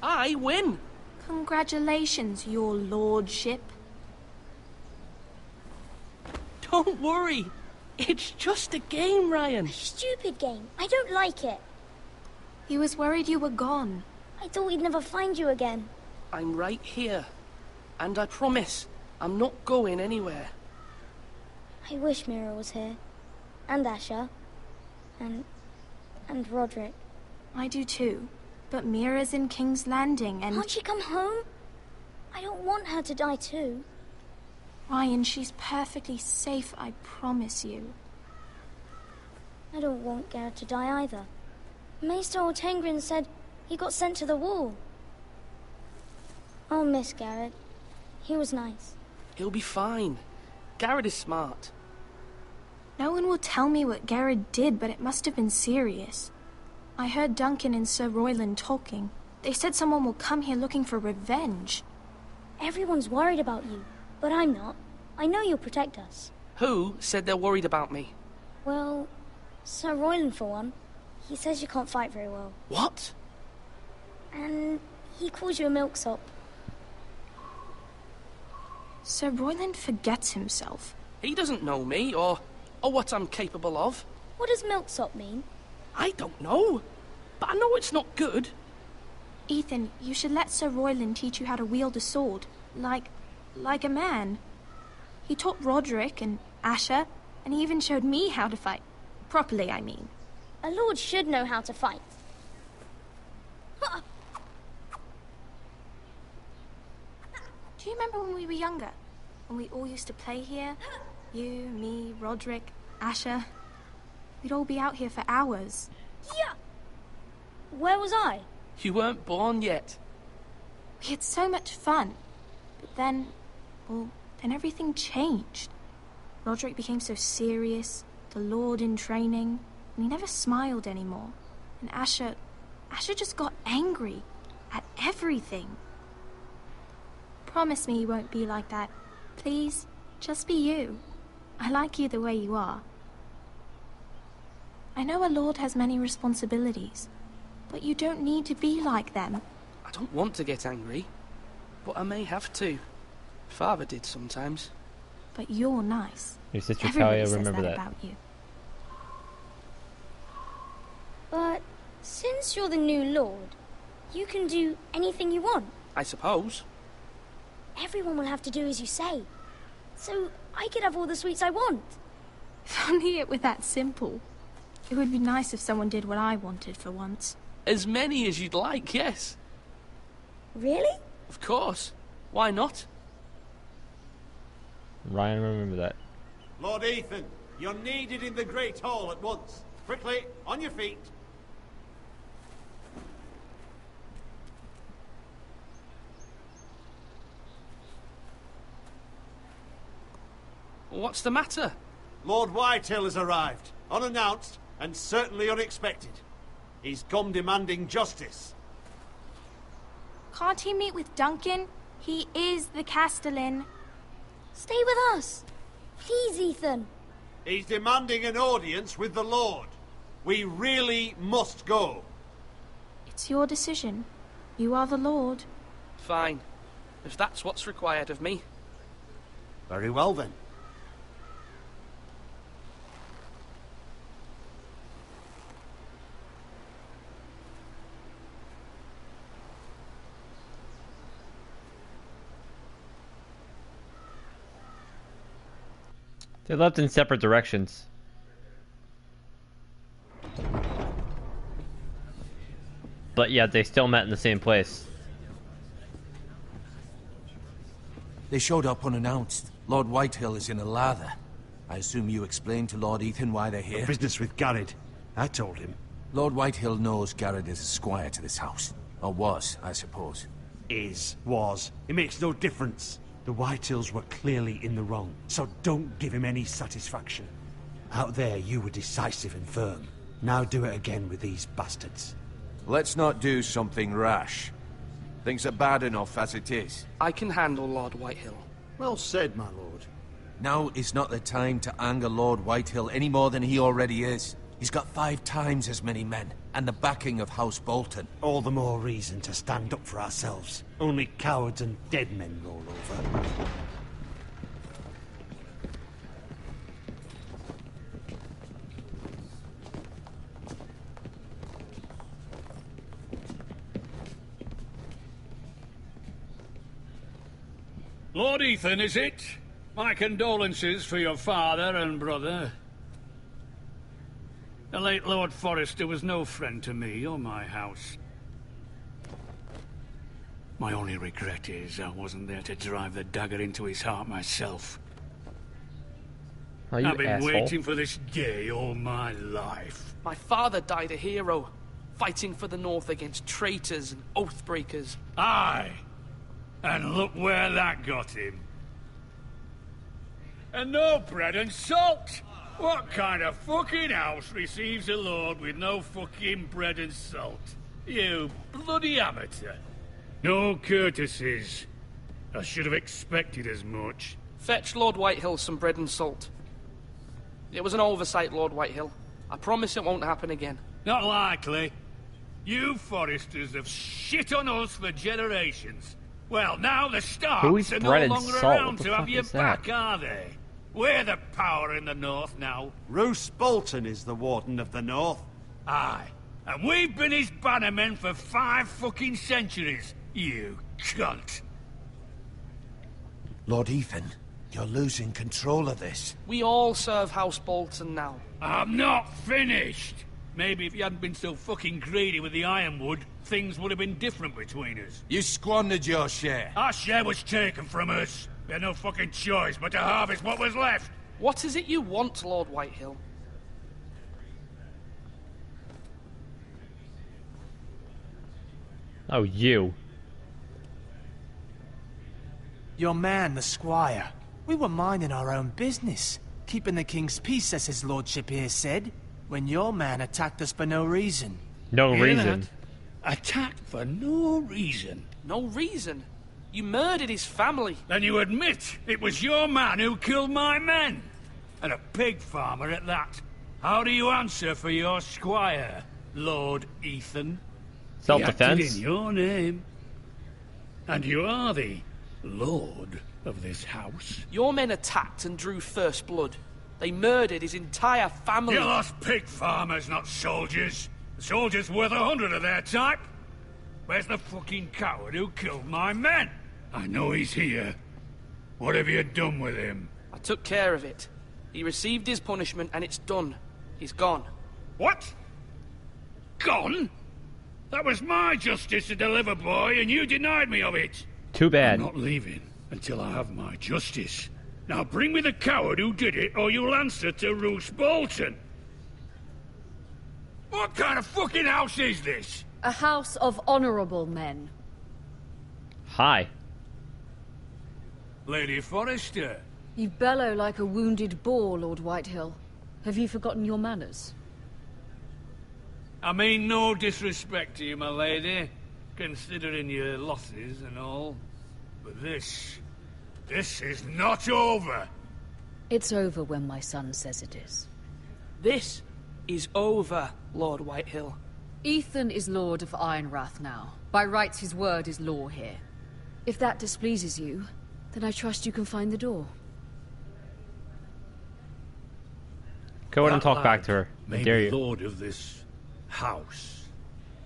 [SPEAKER 3] I win!
[SPEAKER 10] Congratulations, your lordship.
[SPEAKER 3] Don't worry. It's just a game, Ryan.
[SPEAKER 11] Stupid game. I don't like it.
[SPEAKER 10] He was worried you were gone.
[SPEAKER 11] I thought we'd never find you again.
[SPEAKER 3] I'm right here. And I promise, I'm not going anywhere.
[SPEAKER 11] I wish Mira was here. And Asher. And Roderick.
[SPEAKER 10] I do too. But Mira's in King's Landing and...
[SPEAKER 11] Can't she come home? I don't want her to die too.
[SPEAKER 10] Ryan, she's perfectly safe, I promise you.
[SPEAKER 11] I don't want Gared to die either. Maester Ortengren said he got sent to the wall. I'll miss Gared. He was nice.
[SPEAKER 3] He'll be fine. Gared is smart.
[SPEAKER 10] No one will tell me what Gared did, but it must have been serious. I heard Duncan and Sir Royland talking. They said someone will come here looking for revenge.
[SPEAKER 11] Everyone's worried about you, but I'm not. I know you'll protect us.
[SPEAKER 3] Who said they're worried about me?
[SPEAKER 11] Well, Sir Royland for one. He says you can't fight very well.
[SPEAKER 3] What?
[SPEAKER 11] And he calls you a milksop.
[SPEAKER 10] Sir Royland forgets himself.
[SPEAKER 12] He doesn't know me, or what I'm capable of.
[SPEAKER 11] What does milksop mean?
[SPEAKER 12] I don't know, but I know it's not good.
[SPEAKER 10] Ethan, you should let Sir Royland teach you how to wield a sword. Like a man. He taught Roderick and Asher, and he even showed me how to fight. Properly, I mean.
[SPEAKER 11] A lord should know how to fight.
[SPEAKER 10] Do you remember when we were younger? When we all used to play here? You, me, Roderick, Asher. We'd all be out here for hours.
[SPEAKER 11] Yeah! Where was I?
[SPEAKER 12] You weren't born yet.
[SPEAKER 10] We had so much fun. But then, then everything changed. Roderick became so serious, the Lord in training, and he never smiled anymore. And Asher just got angry at everything. Promise me you won't be like that. Please, just be you. I like you the way you are. I know a lord has many responsibilities, but you don't need to be like them.
[SPEAKER 12] I don't want to get angry, but I may have to. Father did sometimes.
[SPEAKER 10] But you're nice.
[SPEAKER 1] Your sister
[SPEAKER 10] Everybody
[SPEAKER 1] Talia,
[SPEAKER 10] says
[SPEAKER 1] remember that.
[SPEAKER 10] about you.
[SPEAKER 11] But since you're the new lord, you can do anything you want.
[SPEAKER 12] I suppose.
[SPEAKER 11] Everyone will have to do as you say. So I could have all the sweets I want.
[SPEAKER 10] If only it were that simple. It would be nice if someone did what I wanted for once.
[SPEAKER 12] As many as you'd like, yes.
[SPEAKER 11] Really?
[SPEAKER 12] Of course. Why not?
[SPEAKER 1] Ryan, remember that.
[SPEAKER 2] Lord Ethan, you're needed in the Great Hall at once. Quickly, on your feet.
[SPEAKER 12] What's the matter?
[SPEAKER 2] Lord Whitehills has arrived, unannounced and certainly unexpected. He's come demanding justice.
[SPEAKER 10] Can't he meet with Duncan? He is the Castellan.
[SPEAKER 11] Stay with us. Please, Ethan.
[SPEAKER 2] He's demanding an audience with the Lord. We really must go.
[SPEAKER 10] It's your decision. You are the Lord.
[SPEAKER 12] Fine. If that's what's required of me.
[SPEAKER 2] Very well then.
[SPEAKER 1] They left in separate directions. But yeah, they still met in the same place.
[SPEAKER 6] They showed up unannounced. Lord Whitehill is in a lather. I assume you explained to Lord Ethan why they're here?
[SPEAKER 2] Business with Gared. I told him.
[SPEAKER 6] Lord Whitehill knows Gared is a squire to this house. Or was, I suppose.
[SPEAKER 2] Was. It makes no difference. The Whitehills were clearly in the wrong, so don't give him any satisfaction. Out there, you were decisive and firm. Now do it again with these bastards.
[SPEAKER 6] Let's not do something rash. Things are bad enough as it is.
[SPEAKER 12] I can handle Lord Whitehill.
[SPEAKER 2] Well said, my lord.
[SPEAKER 6] Now is not the time to anger Lord Whitehill any more than he already is. He's got 5 times as many men, and the backing of House Bolton.
[SPEAKER 2] All the more reason to stand up for ourselves. Only cowards and dead men roll over.
[SPEAKER 13] Lord Ethan, is it? My condolences for your father and brother. The late Lord Forrester was no friend to me or my house. My only regret is I wasn't there to drive the dagger into his heart myself.
[SPEAKER 1] Oh, you
[SPEAKER 13] I've been
[SPEAKER 1] asshole.
[SPEAKER 13] waiting for this day all my life.
[SPEAKER 12] My father died a hero, fighting for the North against traitors and oathbreakers.
[SPEAKER 13] Aye, and look where that got him. And no bread and salt! What kind of fucking house receives a lord with no fucking bread and salt? You bloody amateur. No courtesies. I should have expected as much.
[SPEAKER 12] Fetch Lord Whitehill some bread and salt. It was an oversight, Lord Whitehill. I promise it won't happen again.
[SPEAKER 13] Not likely. You Forresters have shit on us for generations. Well, now the
[SPEAKER 1] Who's
[SPEAKER 13] Starks are no
[SPEAKER 1] bread and
[SPEAKER 13] longer
[SPEAKER 1] salt?
[SPEAKER 13] around
[SPEAKER 1] What the
[SPEAKER 13] to have
[SPEAKER 1] fuck
[SPEAKER 13] you
[SPEAKER 1] is that?
[SPEAKER 13] back, are they? We're the power in the north now.
[SPEAKER 2] Roose Bolton is the Warden of the North.
[SPEAKER 13] Aye. And we've been his bannermen for 5 fucking centuries, you cunt.
[SPEAKER 6] Lord Ethan, you're losing control of this.
[SPEAKER 12] We all serve House Bolton now.
[SPEAKER 13] I'm not finished. Maybe if you hadn't been so fucking greedy with the ironwood, things would have been different between us.
[SPEAKER 6] You squandered your share.
[SPEAKER 13] Our share was taken from us. We had no fucking choice but to harvest what was left.
[SPEAKER 12] What is it you want, Lord Whitehill?
[SPEAKER 1] Oh, you.
[SPEAKER 7] Your man, the squire. We were minding our own business. Keeping the king's peace, as his lordship here said. When your man attacked us for no reason.
[SPEAKER 1] No
[SPEAKER 13] Hear
[SPEAKER 1] reason.
[SPEAKER 13] that? Attacked for no reason.
[SPEAKER 12] No reason. You murdered his family.
[SPEAKER 13] Then you admit it was your man who killed my men. And a pig farmer at that. How do you answer for your squire, Lord Ethan? He acted
[SPEAKER 1] Self-defense?
[SPEAKER 13] in your name. And you are the lord of this house.
[SPEAKER 12] Your men attacked and drew first blood. They murdered his entire family.
[SPEAKER 13] You lost pig farmers, not soldiers. The soldiers worth 100 of their type. Where's the fucking coward who killed my men? I know he's here. What have you done with him?
[SPEAKER 12] I took care of it. He received his punishment and it's done. He's gone.
[SPEAKER 13] What? Gone? That was my justice to deliver, boy, and you denied me of it.
[SPEAKER 1] Too bad.
[SPEAKER 13] I'm not leaving until I have my justice. Now bring me the coward who did it, or you'll answer to Roose Bolton. What kind of fucking house is this?
[SPEAKER 9] A house of honorable men.
[SPEAKER 1] Hi.
[SPEAKER 13] Lady Forrester.
[SPEAKER 9] You bellow like a wounded boar, Lord Whitehill. Have you forgotten your manners?
[SPEAKER 13] I mean no disrespect to you, my lady, considering your losses and all. But this is not over.
[SPEAKER 9] It's over when my son says it is.
[SPEAKER 12] This is over, Lord Whitehill.
[SPEAKER 9] Ethan is Lord of Ironrath now. By rights, his word is law here. If that displeases you, then I trust you can find the door.
[SPEAKER 1] Go ahead and talk back to her. I
[SPEAKER 13] May
[SPEAKER 1] dare
[SPEAKER 13] be
[SPEAKER 1] you.
[SPEAKER 13] lord of this house.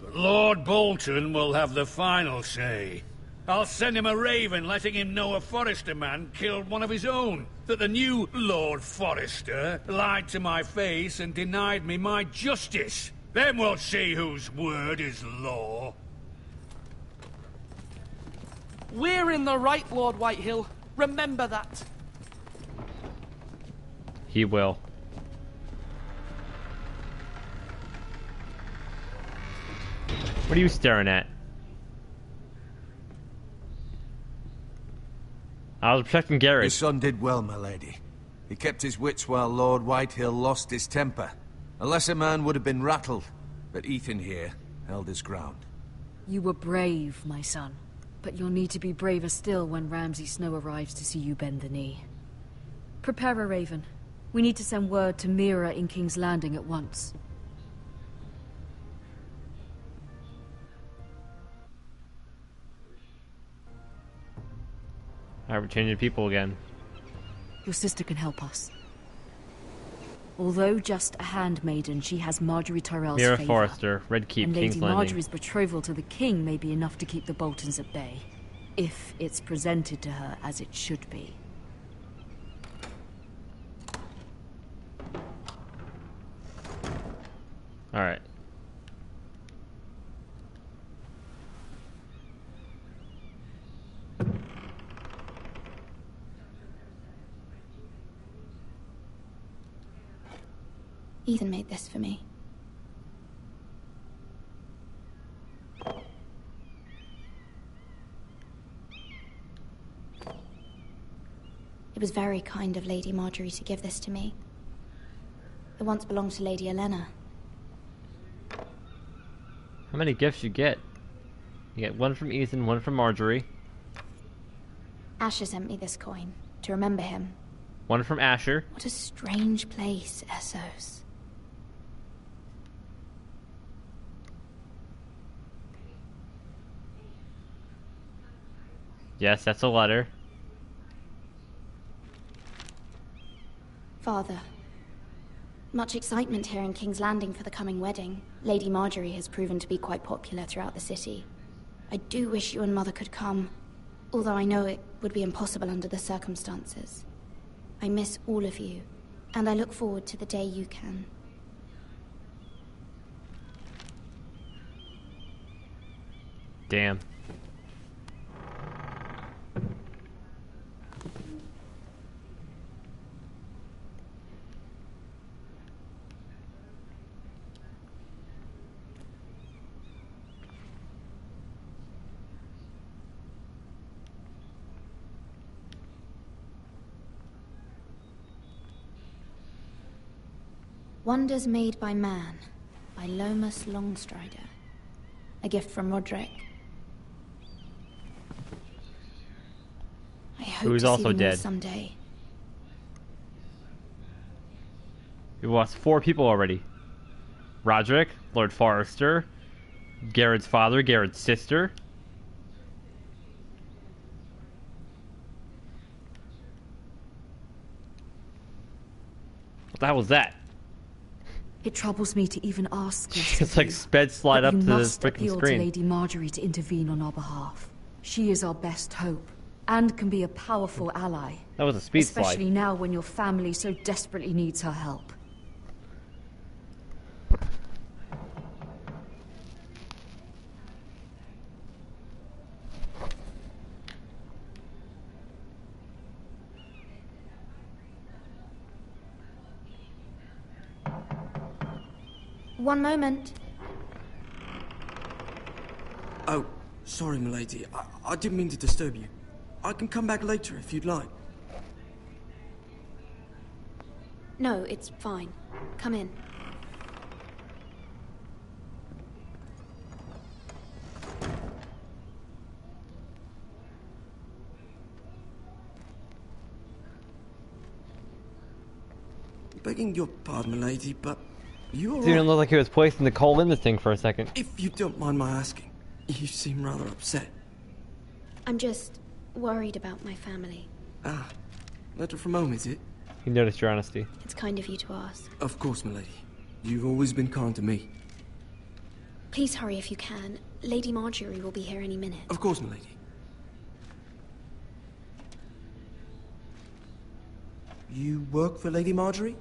[SPEAKER 13] But Lord Bolton will have the final say. I'll send him a raven letting him know a Forrester man killed one of his own. That the new Lord Forrester lied to my face and denied me my justice. Then we'll see whose word is law.
[SPEAKER 12] We're in the right, Lord Whitehill. Remember that.
[SPEAKER 1] He will. What are you staring at? I was protecting Gared.
[SPEAKER 6] Your son did well, my lady. He kept his wits while Lord Whitehill lost his temper. A lesser man would have been rattled, but Ethan here held his ground.
[SPEAKER 9] You were brave, my son. But you'll need to be braver still when Ramsay Snow arrives to see you bend the knee. Prepare a raven. We need to send word to Mira in King's Landing at once.
[SPEAKER 1] Alright, we're changing people again.
[SPEAKER 9] Your sister can help us. Although just a handmaiden, she has Marjorie Tyrell's
[SPEAKER 1] Mira
[SPEAKER 9] favor.
[SPEAKER 1] Forrester, Red Keep,
[SPEAKER 9] And
[SPEAKER 1] King's
[SPEAKER 9] Lady
[SPEAKER 1] Landing.
[SPEAKER 9] Marjorie's betrothal to the king may be enough to keep the Boltons at bay. If it's presented to her as it should be.
[SPEAKER 1] Alright.
[SPEAKER 10] Ethan made this for me. It was very kind of Lady Marjorie to give this to me. It once belonged to Lady Elena.
[SPEAKER 1] How many gifts you get? You get one from Ethan, one from Marjorie.
[SPEAKER 10] Asher sent me this coin, to remember him.
[SPEAKER 1] One from Asher.
[SPEAKER 10] What a strange place, Essos.
[SPEAKER 1] Yes, that's a letter.
[SPEAKER 14] Father. Much excitement here in King's Landing for the coming wedding. Lady Marjorie has proven to be quite popular throughout the city. I do wish you and Mother could come, although I know it would be impossible under the circumstances. I miss all of you, and I look forward to the day you can.
[SPEAKER 1] Damn.
[SPEAKER 14] Wonders Made by Man, by Lomas Longstrider. A gift from Roderick. I hope
[SPEAKER 1] Who's
[SPEAKER 14] to
[SPEAKER 1] also
[SPEAKER 14] see them all
[SPEAKER 1] dead.
[SPEAKER 14] someday.
[SPEAKER 1] We lost 4 people already. Roderick, Lord Forrester, Gared's father, Gared's sister. What the hell was that?
[SPEAKER 9] It troubles me to even ask this.
[SPEAKER 1] It's like sped slide up to the freaking
[SPEAKER 9] appeal
[SPEAKER 1] screen.
[SPEAKER 9] to Lady Marjorie to intervene on our behalf. She is our best hope, and can be a powerful ally.
[SPEAKER 1] That was a speed slide.
[SPEAKER 9] Especially now when your family so desperately needs her help.
[SPEAKER 14] One moment.
[SPEAKER 4] Oh, sorry, milady. I didn't mean to disturb you. I can come back later if you'd like.
[SPEAKER 14] No, it's fine. Come in.
[SPEAKER 4] Begging your pardon, milady, but you
[SPEAKER 1] It didn't look like he was placing the coal in the thing for a second.
[SPEAKER 4] If you don't mind my asking, you seem rather upset.
[SPEAKER 14] I'm just worried about my family.
[SPEAKER 4] Ah, letter from home, is it?
[SPEAKER 1] He noticed your honesty.
[SPEAKER 14] It's kind of you to ask.
[SPEAKER 4] Of course, milady. You've always been kind to me.
[SPEAKER 14] Please hurry if you can. Lady Marjorie will be here any minute.
[SPEAKER 4] Of course, milady. You work for Lady Marjorie?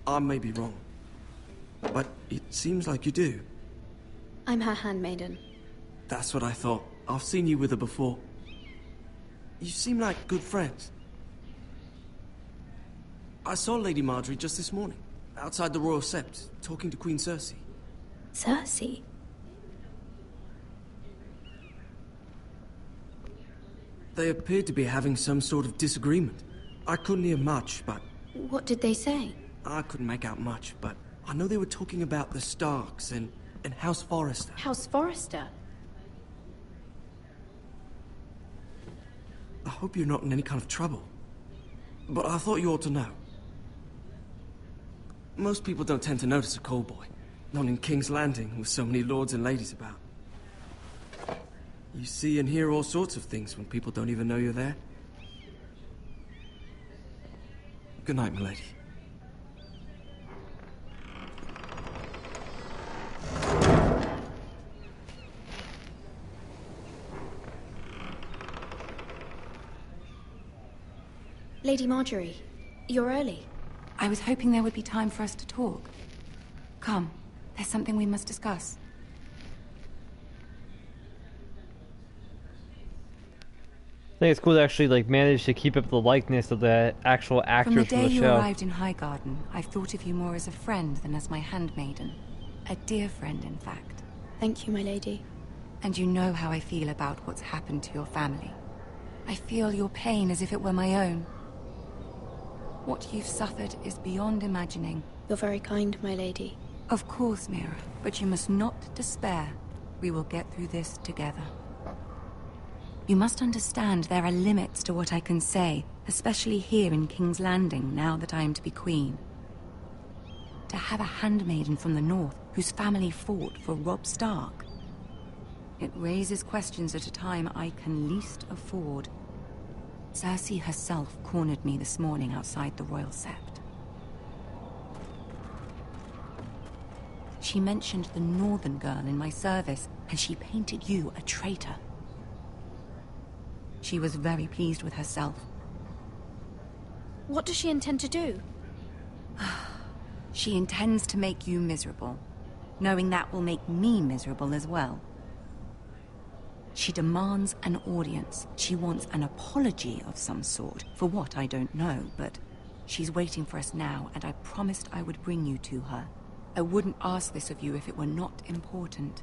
[SPEAKER 4] I may be wrong, but it seems like you do.
[SPEAKER 14] I'm her handmaiden.
[SPEAKER 4] That's what I thought. I've seen you with her before. You seem like good friends. I saw Lady Marjorie just this morning, outside the Royal Sept, talking to Queen Cersei.
[SPEAKER 14] Cersei?
[SPEAKER 4] They appeared to be having some sort of disagreement. I couldn't hear much, but...
[SPEAKER 14] What did they say?
[SPEAKER 4] I couldn't make out much, but I know they were talking about the Starks and House Forrester.
[SPEAKER 14] House Forrester?
[SPEAKER 4] I hope you're not in any kind of trouble. But I thought you ought to know. Most people don't tend to notice a call boy. Not in King's Landing, with so many lords and ladies about. You see and hear all sorts of things when people don't even know you're there. Good night, milady.
[SPEAKER 14] Lady Marjorie, you're early.
[SPEAKER 15] I was hoping there would be time for us to talk. Come, there's something we must discuss.
[SPEAKER 1] I think it's cool to actually like manage to keep up the likeness of the actual actors
[SPEAKER 15] From the
[SPEAKER 1] from
[SPEAKER 15] day
[SPEAKER 1] the
[SPEAKER 15] you
[SPEAKER 1] show.
[SPEAKER 15] arrived in Highgarden, I've thought of you more as a friend than as my handmaiden. A dear friend, in fact.
[SPEAKER 14] Thank you, my lady.
[SPEAKER 15] And you know how I feel about what's happened to your family. I feel your pain as if it were my own. What you've suffered is beyond imagining.
[SPEAKER 14] You're very kind, my lady.
[SPEAKER 15] Of course, Mira, but you must not despair. We will get through this together. You must understand there are limits to what I can say, especially here in King's Landing, now that I am to be queen. To have a handmaiden from the north, whose family fought for Robb Stark. It raises questions at a time I can least afford. Cersei herself cornered me this morning outside the Royal Sept. She mentioned the Northern girl in my service, and she painted you a traitor. She was very pleased with herself.
[SPEAKER 14] What does she intend to do?
[SPEAKER 15] She intends to make you miserable, knowing that will make me miserable as well. She demands an audience. She wants an apology of some sort, for what I don't know, but she's waiting for us now, and I promised I would bring you to her. I wouldn't ask this of you if it were not important.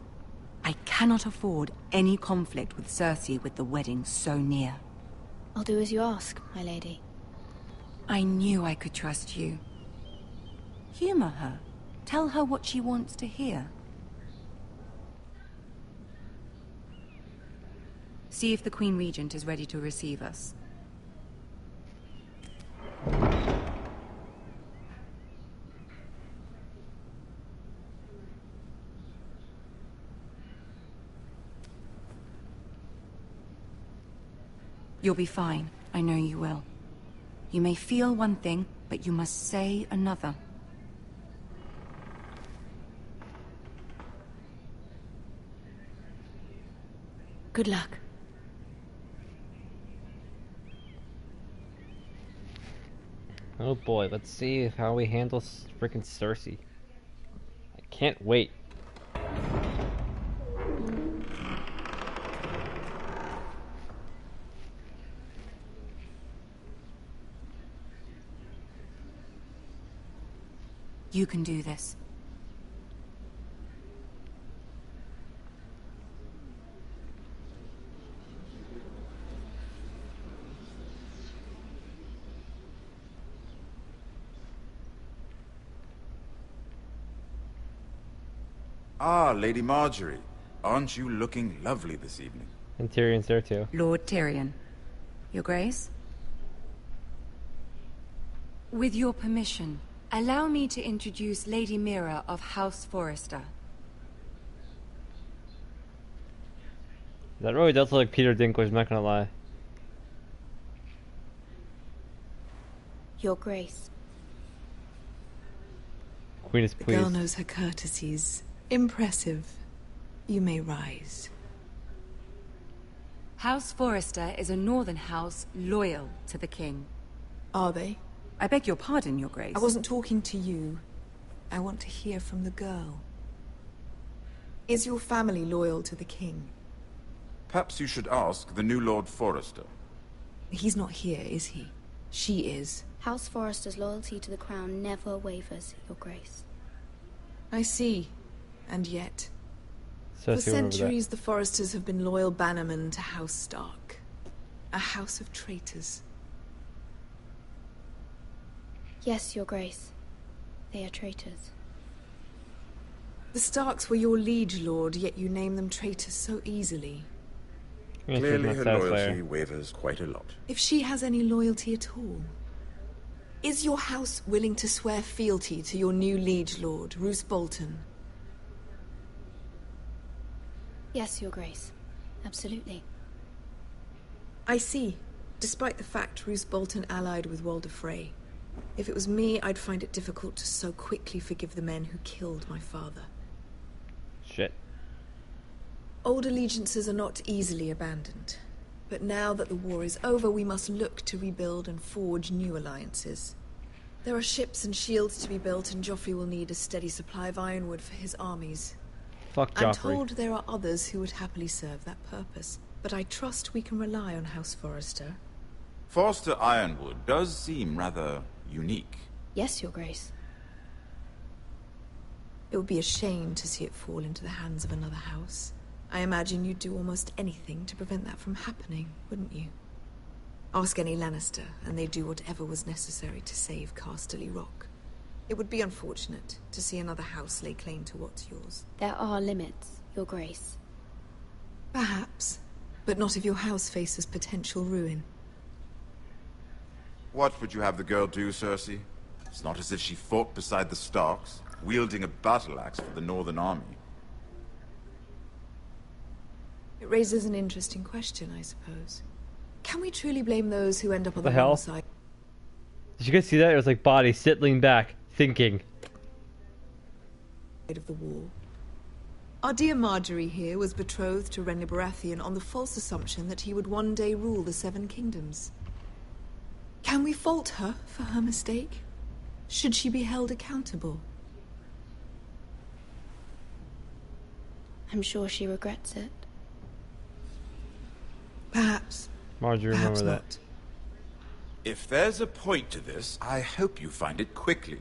[SPEAKER 15] I cannot afford any conflict with Cersei with the wedding so near.
[SPEAKER 14] I'll do as you ask, my lady.
[SPEAKER 15] I knew I could trust you. Humor her. Tell her what she wants to hear. See if the Queen Regent is ready to receive us. You'll be fine. I know you will. You may feel one thing, but you must say another.
[SPEAKER 14] Good luck.
[SPEAKER 1] Oh boy, let's see how we handle frickin' Cersei. I can't wait.
[SPEAKER 15] You can do this.
[SPEAKER 16] Ah, Lady Marjorie. Aren't you looking lovely this evening?
[SPEAKER 1] And Tyrion's there too.
[SPEAKER 15] Lord Tyrion. Your Grace? With your permission, allow me to introduce Lady Mira of House Forrester.
[SPEAKER 1] That really does look like Peter Dinklage, I'm not gonna lie.
[SPEAKER 14] Your Grace.
[SPEAKER 1] Queen is
[SPEAKER 17] The
[SPEAKER 1] pleased.
[SPEAKER 17] girl knows her courtesies. Impressive. You may rise.
[SPEAKER 15] House Forrester is a northern house loyal to the king.
[SPEAKER 17] Are they?
[SPEAKER 15] I beg your pardon, Your Grace.
[SPEAKER 17] I wasn't talking to you. I want to hear from the girl. Is your family loyal to the king?
[SPEAKER 16] Perhaps you should ask the new Lord Forrester.
[SPEAKER 17] He's not here, is he? She is.
[SPEAKER 14] House Forrester's loyalty to the crown never wavers, Your Grace.
[SPEAKER 17] I see. And yet...
[SPEAKER 1] So
[SPEAKER 17] for centuries, the Forresters have been loyal bannermen to House Stark. A house of traitors.
[SPEAKER 14] Yes, Your Grace. They are traitors.
[SPEAKER 17] The Starks were your liege lord, yet you name them traitors so easily.
[SPEAKER 16] Clearly her loyalty wavers quite a lot.
[SPEAKER 17] If she has any loyalty at all. Is your house willing to swear fealty to your new liege lord, Roose Bolton?
[SPEAKER 14] Yes, Your Grace. Absolutely.
[SPEAKER 17] I see. Despite the fact Roose Bolton allied with Walder Frey. If it was me, I'd find it difficult to so quickly forgive the men who killed my father.
[SPEAKER 1] Shit.
[SPEAKER 17] Old allegiances are not easily abandoned. But now that the war is over, we must look to rebuild and forge new alliances. There are ships and shields to be built, and Joffrey will need a steady supply of ironwood for his armies.
[SPEAKER 1] Fuck Joffrey.
[SPEAKER 17] I'm told there are others who would happily serve that purpose, but I trust we can rely on House Forrester.
[SPEAKER 16] Forrester Ironwood does seem rather unique.
[SPEAKER 14] Yes, Your Grace.
[SPEAKER 17] It would be a shame to see it fall into the hands of another house. I imagine you'd do almost anything to prevent that from happening, wouldn't you? Ask any Lannister, and they'd do whatever was necessary to save Casterly Rock. It would be unfortunate to see another house lay claim to what's yours.
[SPEAKER 14] There are limits, Your Grace.
[SPEAKER 17] Perhaps, but not if your house faces potential ruin.
[SPEAKER 16] What would you have the girl do, Cersei? It's not as if she fought beside the Starks, wielding a battle axe for the Northern Army.
[SPEAKER 17] It raises an interesting question, I suppose. Can we truly blame those who end up on the
[SPEAKER 1] hell?
[SPEAKER 17] wrong side
[SPEAKER 1] Did you guys see that? It was like body settling back, thinking.
[SPEAKER 17] of the war? Our dear Marjorie here was betrothed to Renly Baratheon on the false assumption that he would one day rule the Seven Kingdoms. Can we fault her for her mistake? Should she be held accountable?
[SPEAKER 14] I'm sure she regrets it.
[SPEAKER 17] Perhaps.
[SPEAKER 1] Marjorie,
[SPEAKER 17] Perhaps
[SPEAKER 1] remember
[SPEAKER 17] not.
[SPEAKER 1] that.
[SPEAKER 16] If there's a point to this, I hope you find it quickly.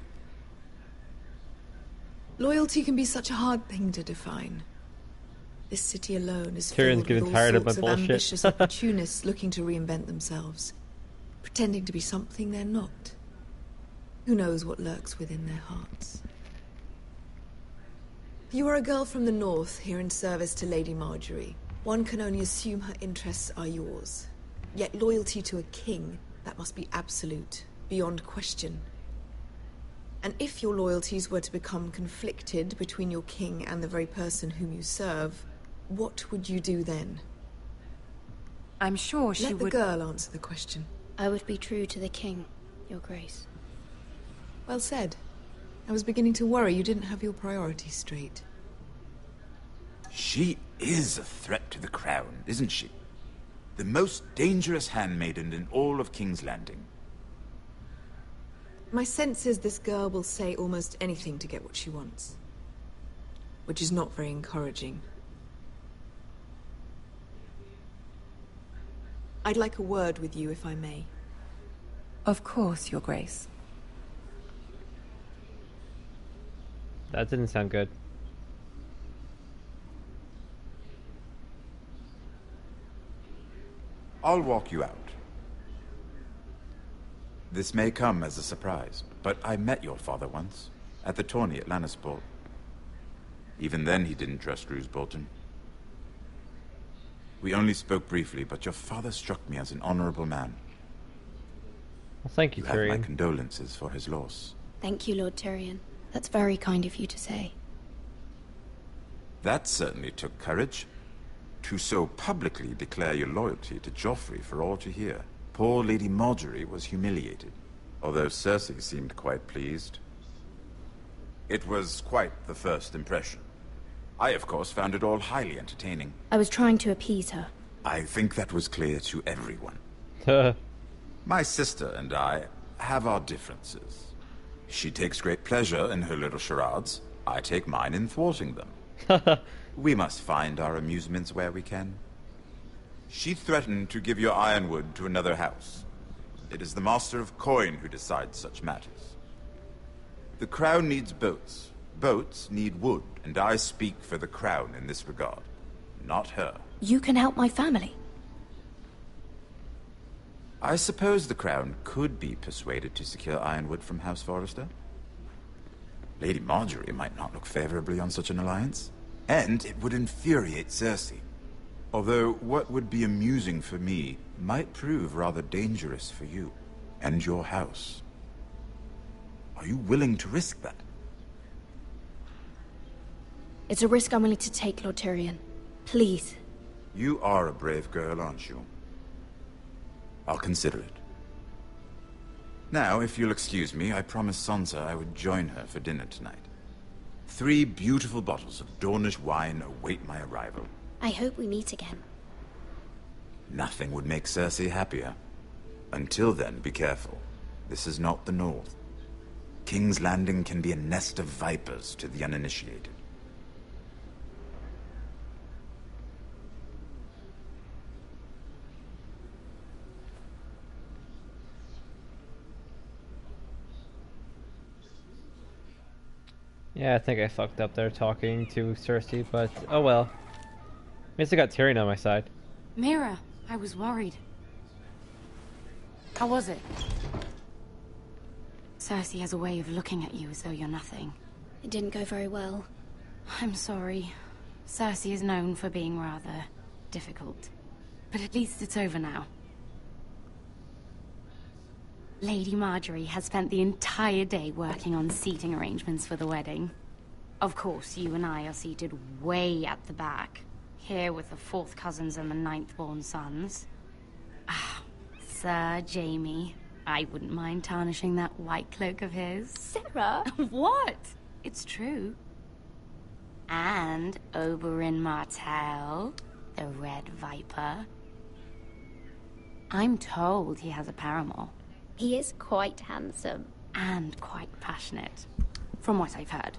[SPEAKER 17] Loyalty can be such a hard thing to define. This city alone is
[SPEAKER 1] Tyrion's
[SPEAKER 17] filled
[SPEAKER 1] getting
[SPEAKER 17] with all
[SPEAKER 1] tired of
[SPEAKER 17] sorts
[SPEAKER 1] my
[SPEAKER 17] of
[SPEAKER 1] bullshit.
[SPEAKER 17] ambitious opportunists looking to reinvent themselves, pretending to be something they're not. Who knows what lurks within their hearts? You are a girl from the north, here in service to Lady Marjorie. One can only assume her interests are yours. Yet loyalty to a king, that must be absolute, beyond question. And if your loyalties were to become conflicted between your king and the very person whom you serve, what would you do then?
[SPEAKER 15] I'm sure she
[SPEAKER 17] Let the
[SPEAKER 15] would...
[SPEAKER 17] girl answer the question.
[SPEAKER 14] I would be true to the king, Your Grace.
[SPEAKER 17] Well said. I was beginning to worry you didn't have your priorities straight.
[SPEAKER 16] She is a threat to the crown, isn't she? The most dangerous handmaiden in all of King's Landing.
[SPEAKER 17] My sense is this girl will say almost anything to get what she wants. Which is not very encouraging. I'd like a word with you, if I may.
[SPEAKER 15] Of course, Your Grace.
[SPEAKER 1] That didn't sound good.
[SPEAKER 16] I'll walk you out. This may come as a surprise, but I met your father once, at the tourney at Lannisport. Even then he didn't trust Roose Bolton. We only spoke briefly, but your father struck me as an honorable man.
[SPEAKER 1] Well, thank you,
[SPEAKER 16] You have my
[SPEAKER 1] Tyrion.
[SPEAKER 16] condolences for his loss.
[SPEAKER 14] Thank you, Lord Tyrion. That's very kind of you to say.
[SPEAKER 16] That certainly took courage. To so publicly declare your loyalty to Joffrey for all to hear. Poor Lady Marjorie was humiliated, although Cersei seemed quite pleased. It was quite the first impression. I, of course, found it all highly entertaining.
[SPEAKER 14] I was trying to appease her.
[SPEAKER 16] I think that was clear to everyone. My sister and I have our differences. She takes great pleasure in her little charades. I take mine in thwarting them. We must find our amusements where we can. She threatened to give your ironwood to another house. It is the Master of Coin who decides such matters. The Crown needs boats. Boats need wood, and I speak for the Crown in this regard, not her.
[SPEAKER 14] You can help my family.
[SPEAKER 16] I suppose the Crown could be persuaded to secure ironwood from House Forrester. Lady Marjorie might not look favorably on such an alliance, and it would infuriate Cersei. Although what would be amusing for me might prove rather dangerous for you and your house. Are you willing to risk that?
[SPEAKER 14] It's a risk I'm willing to take, Lord Tyrion. Please.
[SPEAKER 16] You are a brave girl, aren't you? I'll consider it. Now, if you'll excuse me, I promised Sansa I would join her for dinner tonight. 3 beautiful bottles of Dornish wine await my arrival.
[SPEAKER 14] I hope we meet again.
[SPEAKER 16] Nothing would make Cersei happier. Until then, be careful. This is not the North. King's Landing can be a nest of vipers to the uninitiated.
[SPEAKER 1] Yeah, I think I fucked up there talking to Cersei, but oh well. At least I got Tyrion on my side.
[SPEAKER 15] Mira, I was worried. How was it? Cersei has a way of looking at you as though you're nothing.
[SPEAKER 14] It didn't go very well.
[SPEAKER 15] I'm sorry. Cersei is known for being rather difficult. But at least it's over now. Lady Marjorie has spent the entire day working on seating arrangements for the wedding. Of course, you and I are seated way at the back.
[SPEAKER 14] here with the 4th cousins and the 9th-born sons. Ah, Sir Jamie. I wouldn't mind tarnishing that white cloak of his.
[SPEAKER 11] Sarah?
[SPEAKER 14] What? It's true. And Oberyn Martell, the Red Viper. I'm told he has a paramour.
[SPEAKER 11] He is quite handsome.
[SPEAKER 14] And quite passionate, from what I've heard.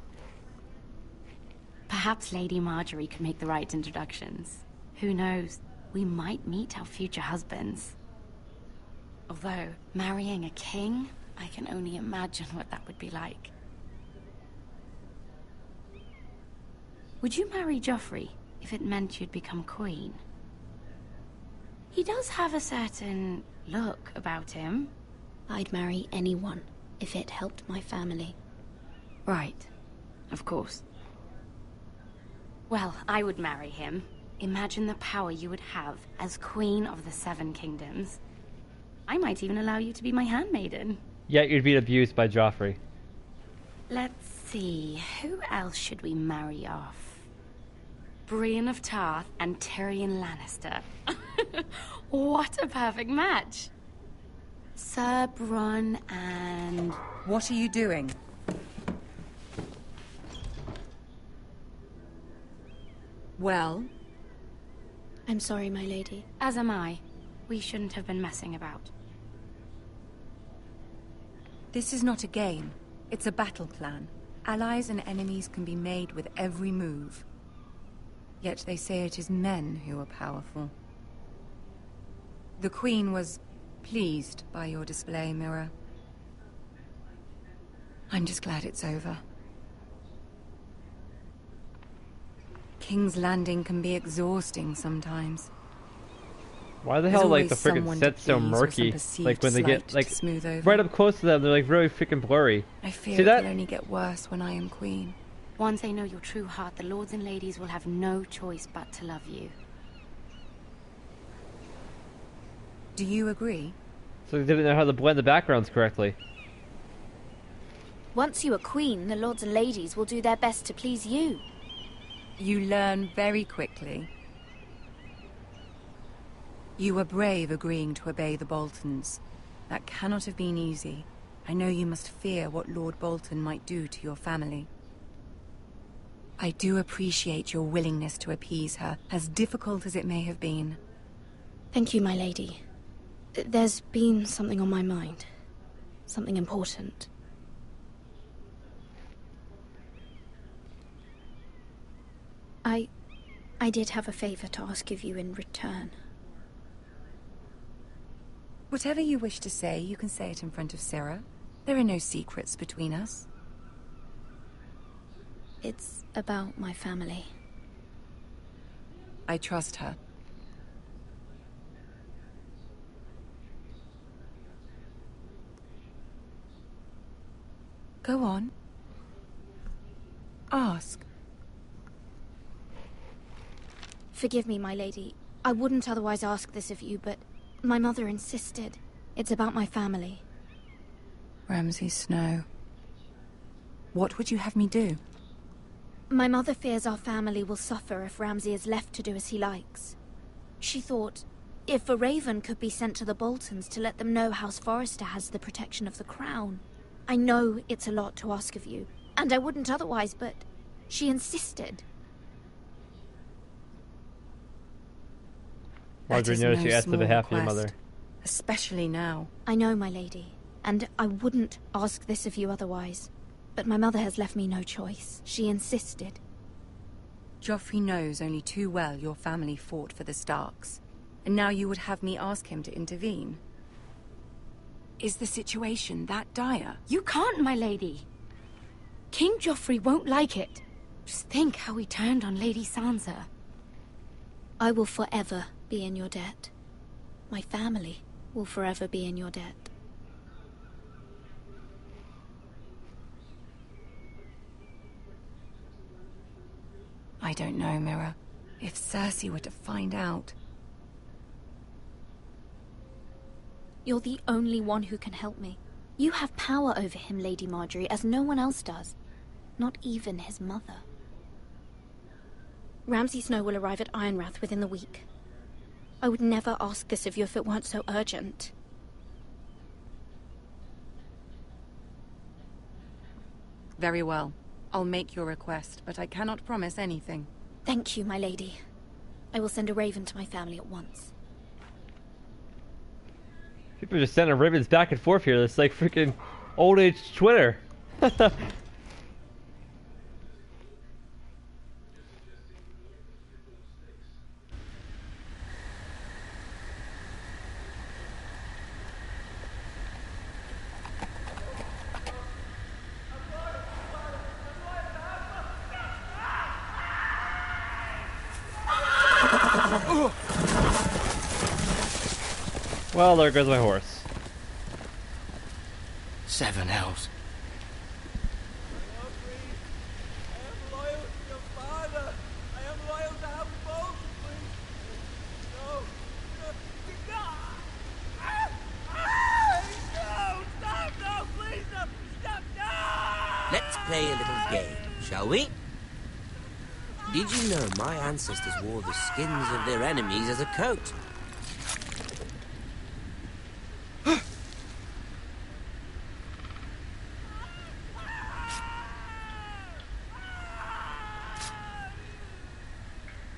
[SPEAKER 14] Perhaps Lady Marjorie could make the right introductions. Who knows? We might meet our future husbands. Although, marrying a king, I can only imagine what that would be like. Would you marry Joffrey if it meant you'd become queen? He does have a certain look about him.
[SPEAKER 11] I'd marry anyone if it helped my family.
[SPEAKER 14] Right. Of course. Well, I would marry him. Imagine the power you would have as Queen of the 7 Kingdoms. I might even allow you to be my handmaiden.
[SPEAKER 1] Yet you'd be abused by Joffrey.
[SPEAKER 14] Let's see, who else should we marry off? Brienne of Tarth and Tyrion Lannister. What a perfect match! Sir Bronn and...
[SPEAKER 15] What are you doing? Well?
[SPEAKER 11] I'm sorry, my lady.
[SPEAKER 14] As am I. We shouldn't have been messing about.
[SPEAKER 15] This is not a game. It's a battle plan. Allies and enemies can be made with every move. Yet they say it is men who are powerful. The Queen was pleased by your display, Mira. I'm just glad it's over. King's Landing can be exhausting sometimes.
[SPEAKER 1] Why the hell, like, the freaking set's so murky? Like, when they get, like, right up close to them, they're, like, really freaking blurry.
[SPEAKER 15] I fear
[SPEAKER 1] See
[SPEAKER 15] it
[SPEAKER 1] that?
[SPEAKER 15] will only get worse when I am queen.
[SPEAKER 14] Once they know your true heart, the lords and ladies will have no choice but to love you.
[SPEAKER 15] Do you agree?
[SPEAKER 1] So they didn't know how to blend the backgrounds correctly.
[SPEAKER 11] Once you are queen, the lords and ladies will do their best to please you.
[SPEAKER 15] You learn very quickly. You were brave agreeing to obey the Boltons. That cannot have been easy. I know you must fear what Lord Bolton might do to your family. I do appreciate your willingness to appease her, as difficult as it may have been.
[SPEAKER 11] Thank you, my lady. There's been something on my mind. Something important. I did have a favor to ask of you in return.
[SPEAKER 15] Whatever you wish to say, you can say it in front of Sarah. There are no secrets between us.
[SPEAKER 11] It's about my family.
[SPEAKER 15] I trust her. Go on. Ask.
[SPEAKER 11] Forgive me, my lady. I wouldn't otherwise ask this of you, but my mother insisted. It's about my family.
[SPEAKER 15] Ramsay Snow. What would you have me do?
[SPEAKER 11] My mother fears our family will suffer if Ramsay is left to do as he likes. She thought, if a raven could be sent to the Boltons to let them know House Forrester has the protection of the crown. I know it's a lot to ask of you, and I wouldn't otherwise, but she insisted.
[SPEAKER 1] Marjorie noticed you asked for the half of your mother.
[SPEAKER 15] Especially now.
[SPEAKER 11] I know, my lady, and I wouldn't ask this of you otherwise. But my mother has left me no choice. She insisted.
[SPEAKER 15] Joffrey knows only too well your family fought for the Starks. And now you would have me ask him to intervene. Is the situation that dire?
[SPEAKER 14] You can't, my lady. King Joffrey won't like it. Just think how he turned on Lady Sansa.
[SPEAKER 11] I will forever be in your debt. My family will forever be in your debt.
[SPEAKER 15] I don't know, Mira. If Cersei were to find out...
[SPEAKER 11] You're the only one who can help me. You have power over him, Lady Marjorie, as no one else does. Not even his mother. Ramsay Snow will arrive at Ironrath within the week. I would never ask this of you if it weren't so urgent.
[SPEAKER 15] Very well. I'll make your request, but I cannot promise anything.
[SPEAKER 11] Thank you, my lady. I will send a raven to my family at once.
[SPEAKER 1] People are just sending ravens back and forth here. It's like freaking old age Twitter. Well, there goes my horse.
[SPEAKER 4] 7 elves.
[SPEAKER 18] Let's play a little game, shall we? Did you know my ancestors wore the skins of their enemies as a coat?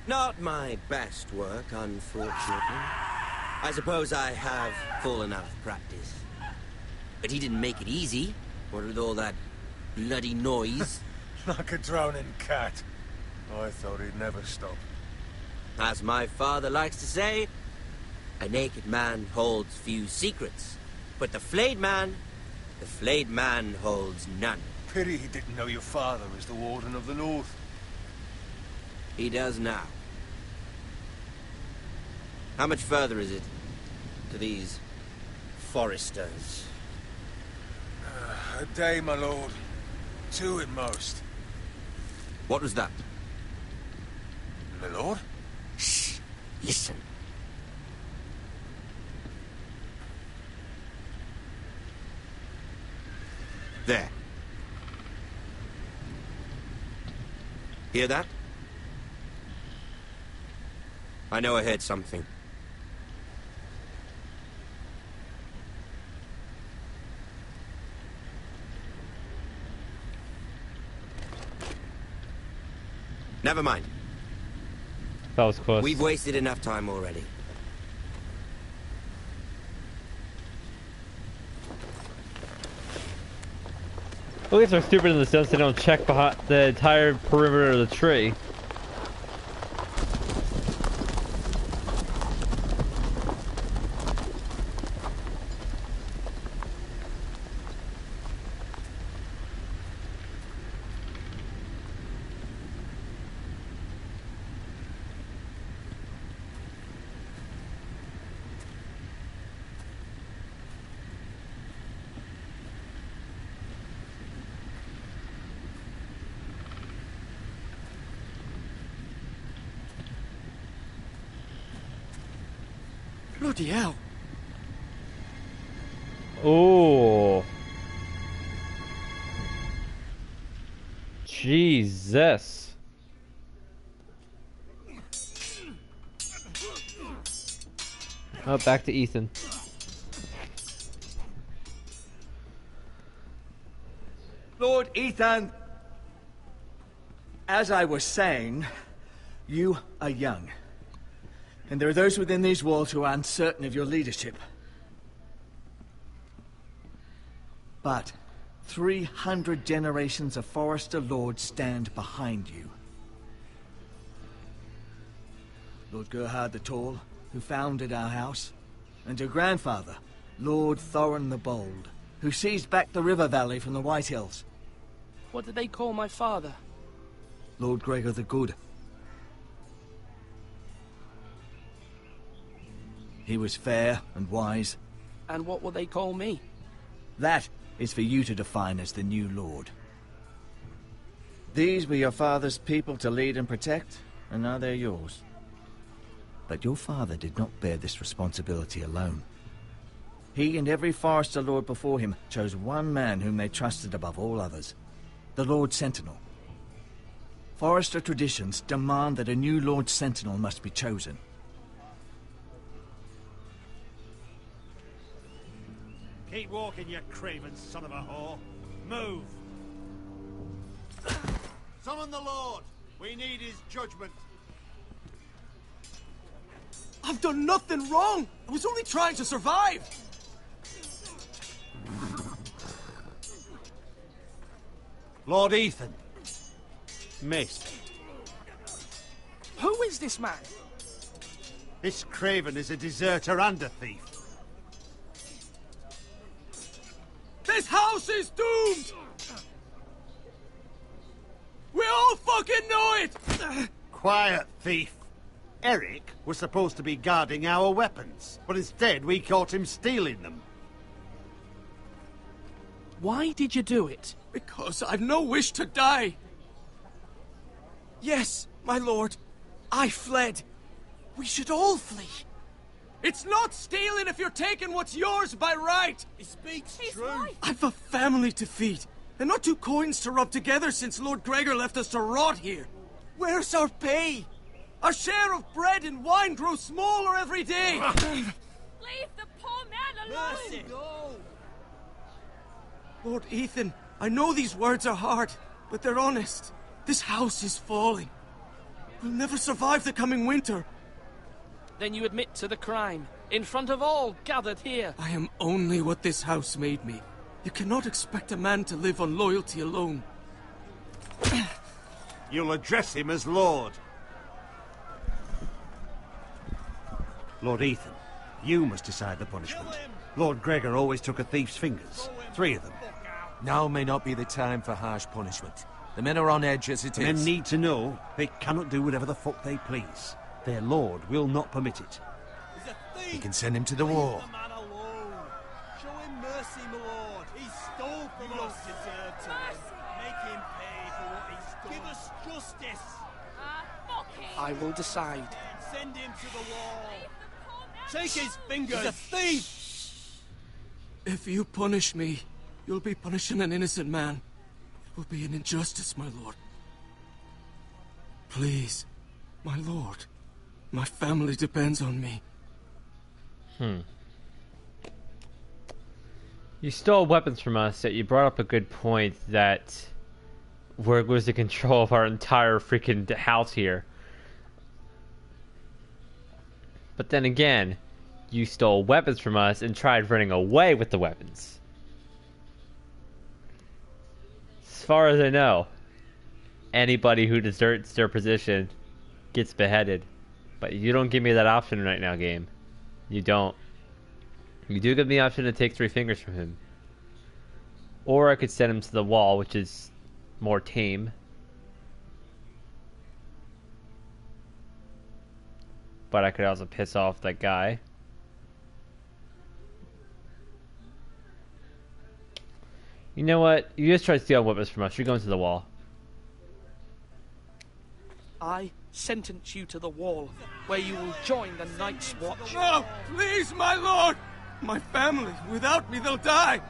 [SPEAKER 18] Not my best work, unfortunately. I suppose I have fallen out of practice. But he didn't make it easy, what with all that bloody noise.
[SPEAKER 6] Like a drowning cat. I thought he'd never stop.
[SPEAKER 18] As my father likes to say, a naked man holds few secrets. But the flayed man holds none.
[SPEAKER 6] Pity he didn't know your father is the Warden of the North.
[SPEAKER 18] He does now. How much further is it to these Forresters?
[SPEAKER 6] A day, my lord. 2 at most.
[SPEAKER 18] What was that?
[SPEAKER 6] My lord?
[SPEAKER 18] Shh! Listen. There. Hear that? I know I heard something. Never mind.
[SPEAKER 1] That was close.
[SPEAKER 18] We've wasted enough time already.
[SPEAKER 1] At least they're stupid in the sense they don't check behind the entire perimeter of the tree.
[SPEAKER 4] Bloody hell.
[SPEAKER 1] Oh. Jesus. Oh, back to Ethan.
[SPEAKER 8] Lord Ethan, as I was saying, you are young. And there are those within these walls who are uncertain of your leadership. But 300 generations of Forrester lords stand behind you. Lord Gerhard the Tall, who founded our house, and your grandfather, Lord Thorin the Bold, who seized back the river valley from the Whitehills.
[SPEAKER 12] What did they call my father?
[SPEAKER 8] Lord Gregor the Good. He was fair and wise.
[SPEAKER 12] And what will they call me?
[SPEAKER 8] That is for you to define as the new lord. These were your father's people to lead and protect, and now they're yours. But your father did not bear this responsibility alone. He and every Forrester lord before him chose one man whom they trusted above all others, the Lord Sentinel. Forrester traditions demand that a new Lord Sentinel must be chosen.
[SPEAKER 2] Keep walking, you craven son of a whore. Move!
[SPEAKER 6] Summon the Lord! We need his judgment.
[SPEAKER 7] I've done nothing wrong! I was only trying to survive!
[SPEAKER 2] Lord Ethan. Mist.
[SPEAKER 12] Who is this man?
[SPEAKER 2] This craven is a deserter and a thief.
[SPEAKER 7] This house is doomed! We all fucking know it!
[SPEAKER 2] Quiet, thief. Eric was supposed to be guarding our weapons, but instead we caught him stealing them.
[SPEAKER 12] Why did you do it?
[SPEAKER 7] Because I've no wish to die. Yes, my lord. I fled. We should all flee. It's not stealing if you're taking what's yours by right.
[SPEAKER 6] He speaks true.
[SPEAKER 7] I've a family to feed, and not two coins to rub together since Lord Gregor left us to rot here. Where's our pay? Our share of bread and wine grows smaller every day.
[SPEAKER 10] Leave the poor man alone!
[SPEAKER 6] Mercy. No.
[SPEAKER 7] Lord Ethan, I know these words are hard, but they're honest. This house is falling. We'll never survive the coming winter.
[SPEAKER 12] Then you admit to the crime, in front of all gathered here.
[SPEAKER 7] I am only what this house made me. You cannot expect a man to live on loyalty alone.
[SPEAKER 2] You'll address him as Lord. Lord Ethan, you must decide the punishment. Lord Gregor always took a thief's fingers. 3 of them.
[SPEAKER 3] Now may not be the time for harsh punishment. The men are on edge as it is.
[SPEAKER 2] Men need to know they cannot do whatever the fuck they please. Their lord will not permit it.
[SPEAKER 3] You can send him to the wall.
[SPEAKER 6] Leave the man alone. Show him mercy, my lord. He stole from us. Deserve to make him pay for what he's done. Give us justice.
[SPEAKER 10] Fuck him!
[SPEAKER 12] I will decide.
[SPEAKER 6] Send him to the wall. Take his fingers. He's a thief.
[SPEAKER 7] If you punish me, you'll be punishing an innocent man. It will be an injustice, my lord. Please, my lord. My family depends on me.
[SPEAKER 1] You stole weapons from us, yet you brought up a good point that we're losing control of our entire freaking house here. But then again, you stole weapons from us and tried running away with the weapons. As far as I know, anybody who deserts their position gets beheaded. But you don't give me that option right now, game. You don't. You do give me the option to take 3 fingers from him. Or I could send him to the wall, which is more tame. But I could also piss off that guy. You know what? You just tried to steal weapons from us. You're going to the wall.
[SPEAKER 12] I sentence you to the wall, where you will join the Night's Watch.
[SPEAKER 7] No! Please, my lord! My family, without me, they'll die!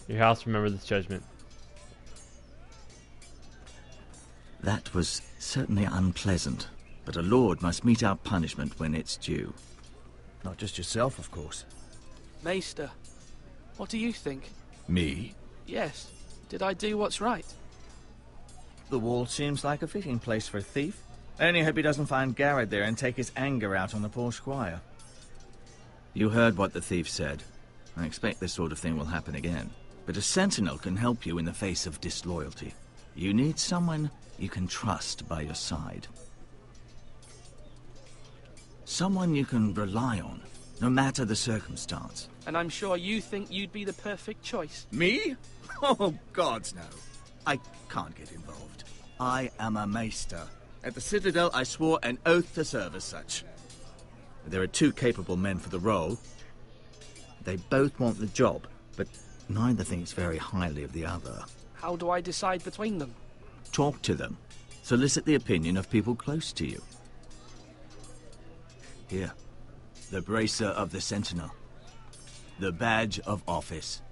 [SPEAKER 1] Your house remember this judgment.
[SPEAKER 8] That was certainly unpleasant, but a lord must mete out punishment when it's due.
[SPEAKER 3] Not just yourself, of course.
[SPEAKER 12] Maester, what do you think?
[SPEAKER 8] Me?
[SPEAKER 12] Yes. Did I do what's right?
[SPEAKER 8] The wall seems like a fitting place for a thief. I only hope he doesn't find Gared there and take his anger out on the poor squire. You heard what the thief said. I expect this sort of thing will happen again. But a sentinel can help you in the face of disloyalty. You need someone you can trust by your side. Someone you can rely on, no matter the circumstance.
[SPEAKER 12] And I'm sure you think you'd be the perfect choice.
[SPEAKER 8] Me? Oh, gods no. I can't get involved. I am a maester. At the Citadel, I swore an oath to serve as such. There are 2 capable men for the role. They both want the job, but neither thinks very highly of the other.
[SPEAKER 12] How do I decide between them?
[SPEAKER 8] Talk to them. Solicit the opinion of people close to you. Here. The bracer of the Sentinel. The badge of office.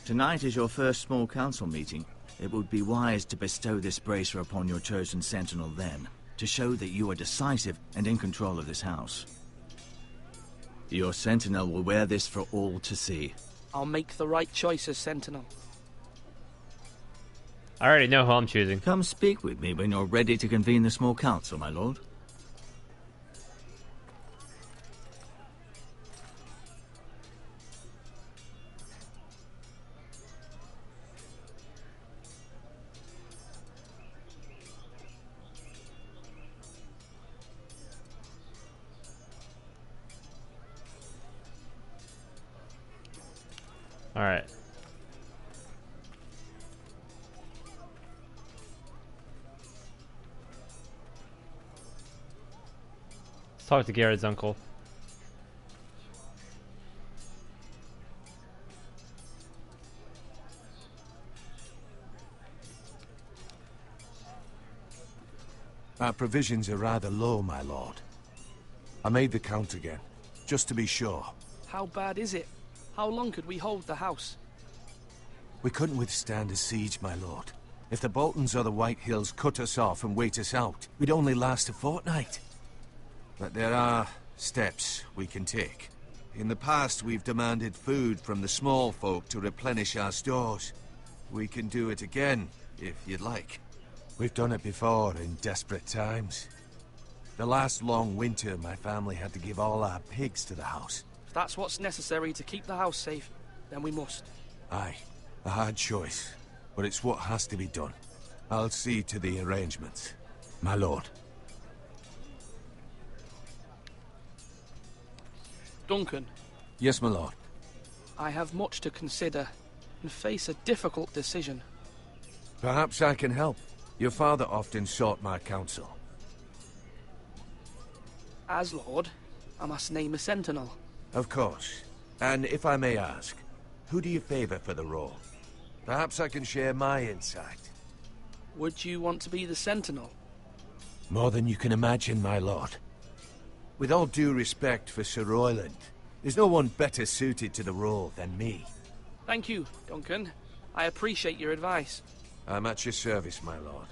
[SPEAKER 8] Tonight is your first small council meeting. It would be wise to bestow this bracer upon your chosen Sentinel then, to show that you are decisive and in control of this house. Your Sentinel will wear this for all to see.
[SPEAKER 12] I'll make the right choice as Sentinel.
[SPEAKER 1] I already know who I'm choosing.
[SPEAKER 8] Come speak with me when you're ready to convene the small council, my lord.
[SPEAKER 1] All right. Let's talk to Gared's uncle.
[SPEAKER 6] Our provisions are rather low, my lord. I made the count again, just to be sure.
[SPEAKER 12] How bad is it? How long could we hold the house?
[SPEAKER 6] We couldn't withstand a siege, my lord. If the Boltons or the Whitehills cut us off and wait us out, we'd only last a fortnight. But there are steps we can take. In the past, we've demanded food from the small folk to replenish our stores. We can do it again, if you'd like. We've done it before in desperate times. The last long winter, my family had to give all our pigs to the house.
[SPEAKER 12] If that's what's necessary to keep the house safe, then we must.
[SPEAKER 6] Aye, a hard choice, but it's what has to be done. I'll see to the arrangements, my lord.
[SPEAKER 12] Duncan.
[SPEAKER 6] Yes, my lord.
[SPEAKER 12] I have much to consider and face a difficult decision.
[SPEAKER 6] Perhaps I can help. Your father often sought my counsel.
[SPEAKER 12] As Lord, I must name a Sentinel.
[SPEAKER 6] Of course. And if I may ask, who do you favor for the role? Perhaps I can share my insight.
[SPEAKER 12] Would you want to be the Sentinel?
[SPEAKER 6] More than you can imagine, my lord. With all due respect for Sir Royland, there's no one better suited to the role than me.
[SPEAKER 12] Thank you, Duncan. I appreciate your advice.
[SPEAKER 6] I'm at your service, my lord.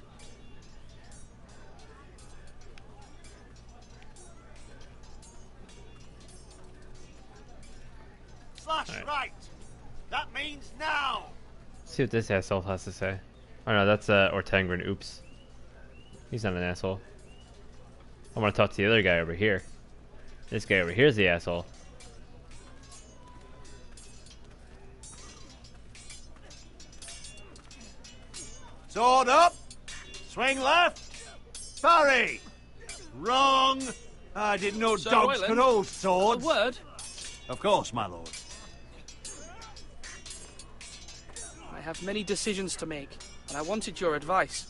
[SPEAKER 2] Right. That means now.
[SPEAKER 1] Let's see what this asshole has to say. Oh no, that's Ortengrin. Oops. He's not an asshole. I want to talk to the other guy over here. This guy over here is the asshole.
[SPEAKER 2] Sword up. Swing left. Parry. Wrong. I didn't know
[SPEAKER 12] Sir
[SPEAKER 2] dogs
[SPEAKER 12] Royland,
[SPEAKER 2] could hold swords.
[SPEAKER 12] A word?
[SPEAKER 2] Of course, my lord.
[SPEAKER 12] I have many decisions to make, and I wanted your advice.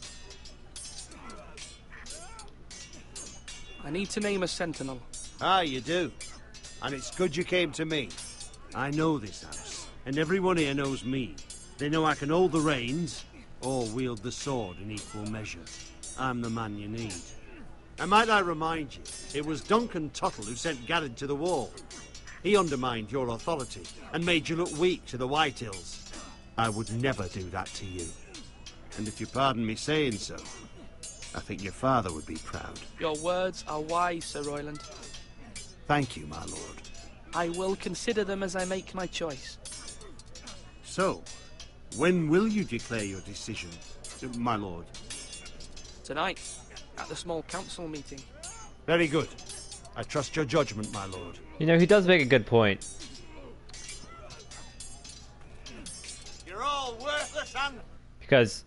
[SPEAKER 12] I need to name a Sentinel.
[SPEAKER 2] Ah, you do. And it's good you came to me. I know this house, and everyone here knows me. They know I can hold the reins, or wield the sword in equal measure. I'm the man you need. And might I remind you, it was Duncan Tuttle who sent Gared to the wall. He undermined your authority, and made you look weak to the Whitehills. I would never do that to you. And if you pardon me saying so, I think your father would be proud.
[SPEAKER 12] Your words are wise, Sir Royland.
[SPEAKER 2] Thank you, my lord.
[SPEAKER 12] I will consider them as I make my choice.
[SPEAKER 2] So, when will you declare your decision, my lord?
[SPEAKER 12] Tonight, at the small council meeting.
[SPEAKER 2] Very good. I trust your judgment, my lord.
[SPEAKER 1] You know, he does make a good point.
[SPEAKER 2] You're all worthless and...
[SPEAKER 1] Because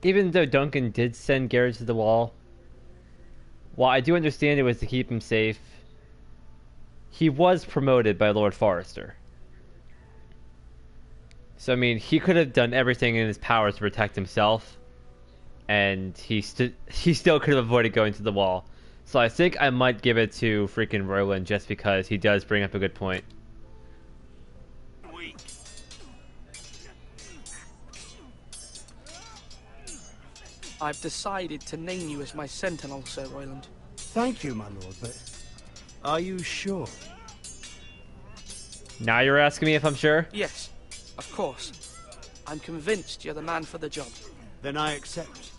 [SPEAKER 1] even though Duncan did send Gared to the wall, while I do understand it was to keep him safe, he was promoted by Lord Forrester. So, I mean, he could have done everything in his power to protect himself, and he still could have avoided going to the wall. So I think I might give it to freaking Roland just because he does bring up a good point.
[SPEAKER 12] I've decided to name you as my Sentinel, Sir Royland.
[SPEAKER 2] Thank you, my lord, but
[SPEAKER 3] Are you sure?
[SPEAKER 1] Now you're asking me if I'm sure?
[SPEAKER 12] Yes, of course. I'm convinced you're the man for the job.
[SPEAKER 2] Then I accept.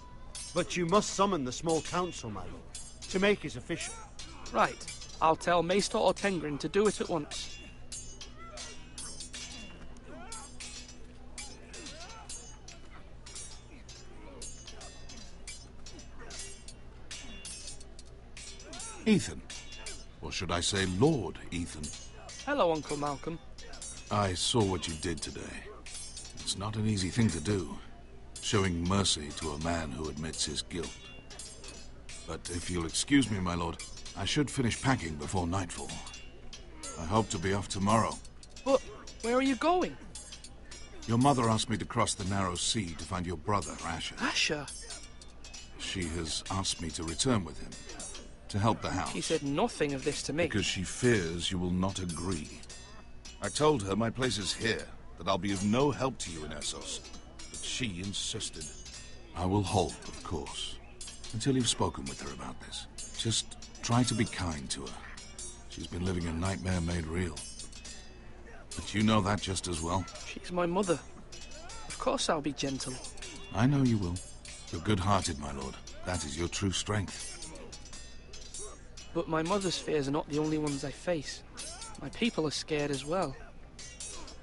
[SPEAKER 2] But you must summon the small council, my lord, to make it official.
[SPEAKER 12] Right. I'll tell Maester Ortengrin to do it at once.
[SPEAKER 5] Ethan. Or should I say Lord Ethan?
[SPEAKER 12] Hello, Uncle Malcolm.
[SPEAKER 5] I saw what you did today. It's not an easy thing to do, showing mercy to a man who admits his guilt. But if you'll excuse me, my lord, I should finish packing before nightfall. I hope to be off tomorrow.
[SPEAKER 12] But where are you going?
[SPEAKER 5] Your mother asked me to cross the narrow sea to find your brother, Asher.
[SPEAKER 12] Asher?
[SPEAKER 5] She has asked me to return with him, to help the house.
[SPEAKER 12] She said nothing of this to me.
[SPEAKER 5] Because she fears you will not agree. I told her my place is here, that I'll be of no help to you in Essos. But she insisted. I will hold, of course, until you've spoken with her about this. Just try to be kind to her. She's been living a nightmare made real. But you know that just as well.
[SPEAKER 12] She's my mother. Of course I'll be gentle.
[SPEAKER 5] I know you will. You're good-hearted, my lord. That is your true strength.
[SPEAKER 12] But my mother's fears are not the only ones I face. My people are scared as well.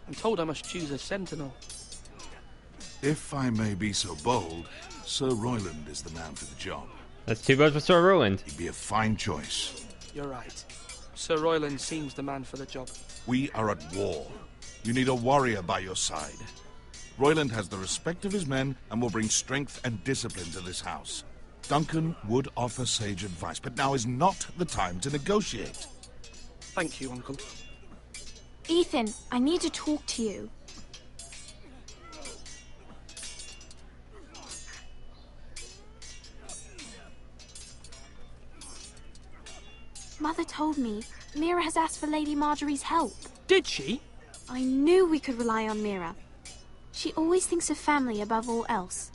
[SPEAKER 12] I'm told I must choose a sentinel.
[SPEAKER 5] If I may be so bold, Sir Royland is the man for the job.
[SPEAKER 1] That's too bad for Sir Royland.
[SPEAKER 5] He'd be a fine choice.
[SPEAKER 12] You're right. Sir Royland seems the man for the job.
[SPEAKER 5] We are at war. You need a warrior by your side. Royland has the respect of his men and will bring strength and discipline to this house. Duncan would offer sage advice, but now is not the time to negotiate.
[SPEAKER 12] Thank you, Uncle.
[SPEAKER 10] Ethan, I need to talk to you. Mother told me Mira has asked for Lady Marjorie's help.
[SPEAKER 12] Did she?
[SPEAKER 10] I knew we could rely on Mira. She always thinks of family above all else.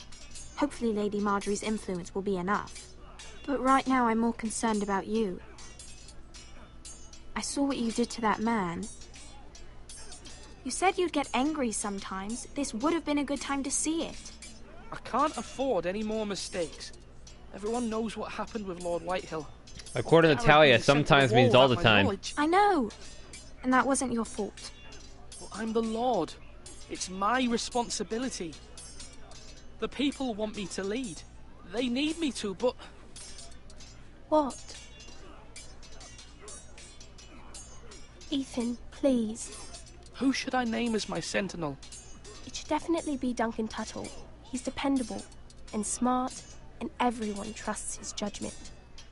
[SPEAKER 10] Hopefully Lady Marjorie's influence will be enough. But right now I'm more concerned about you. I saw what you did to that man. You said you'd get angry sometimes. This would have been a good time to see it.
[SPEAKER 12] I can't afford any more mistakes. Everyone knows what happened with Lord Whitehill.
[SPEAKER 1] According to Talia, sometimes means all the time.
[SPEAKER 10] I know. And that wasn't your fault.
[SPEAKER 12] But I'm the Lord. It's my responsibility. The people want me to lead. They need me to, but...
[SPEAKER 10] What? Ethan, please.
[SPEAKER 12] Who should I name as my sentinel?
[SPEAKER 10] It should definitely be Duncan Tuttle. He's dependable and smart, and everyone trusts his judgment.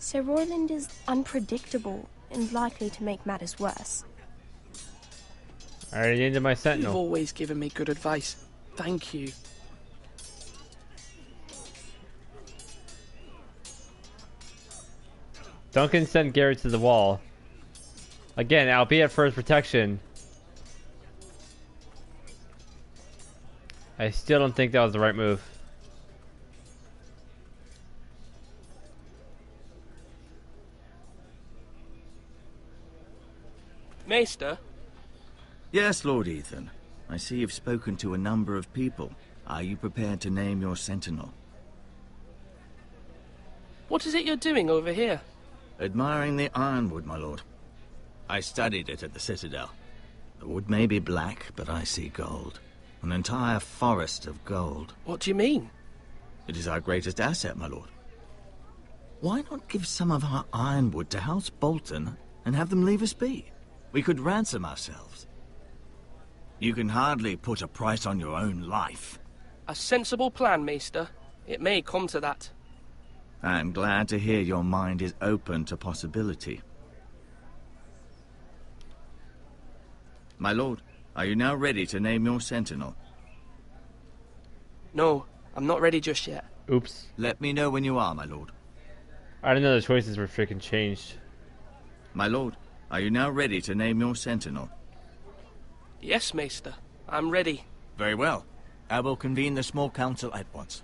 [SPEAKER 10] Sir Royland is unpredictable and likely to make matters worse.
[SPEAKER 1] I already named my sentinel.
[SPEAKER 12] You've always given me good advice. Thank you.
[SPEAKER 1] Duncan sent Gared to the wall. Again, albeit for his protection. I still don't think that was the right move.
[SPEAKER 12] Maester?
[SPEAKER 8] Yes, Lord Ethan. I see you've spoken to a number of people. Are you prepared to name your sentinel?
[SPEAKER 12] What is it you're doing over here?
[SPEAKER 8] Admiring the ironwood, my lord. I studied it at the Citadel. The wood may be black, but I see gold. An entire forest of gold.
[SPEAKER 12] What do you mean?
[SPEAKER 8] It is our greatest asset, my lord. Why not give some of our ironwood to House Bolton and have them leave us be? We could ransom ourselves. You can hardly put a price on your own life.
[SPEAKER 12] A sensible plan, Maester. It may come to that.
[SPEAKER 8] I'm glad to hear your mind is open to possibility. My lord, are you now ready to name your sentinel?
[SPEAKER 12] No, I'm not ready just yet.
[SPEAKER 1] Oops.
[SPEAKER 8] Let me know when you are, my lord.
[SPEAKER 1] I didn't know the choices were freaking changed.
[SPEAKER 8] My lord, are you now ready to name your sentinel?
[SPEAKER 12] Yes, Maester. I'm ready.
[SPEAKER 8] Very well. I will convene the small council at once.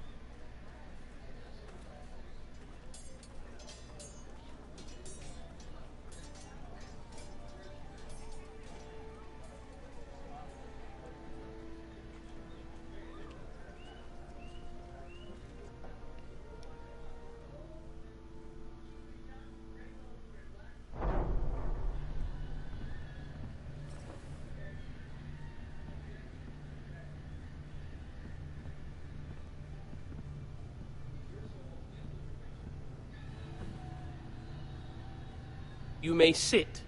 [SPEAKER 12] You may sit.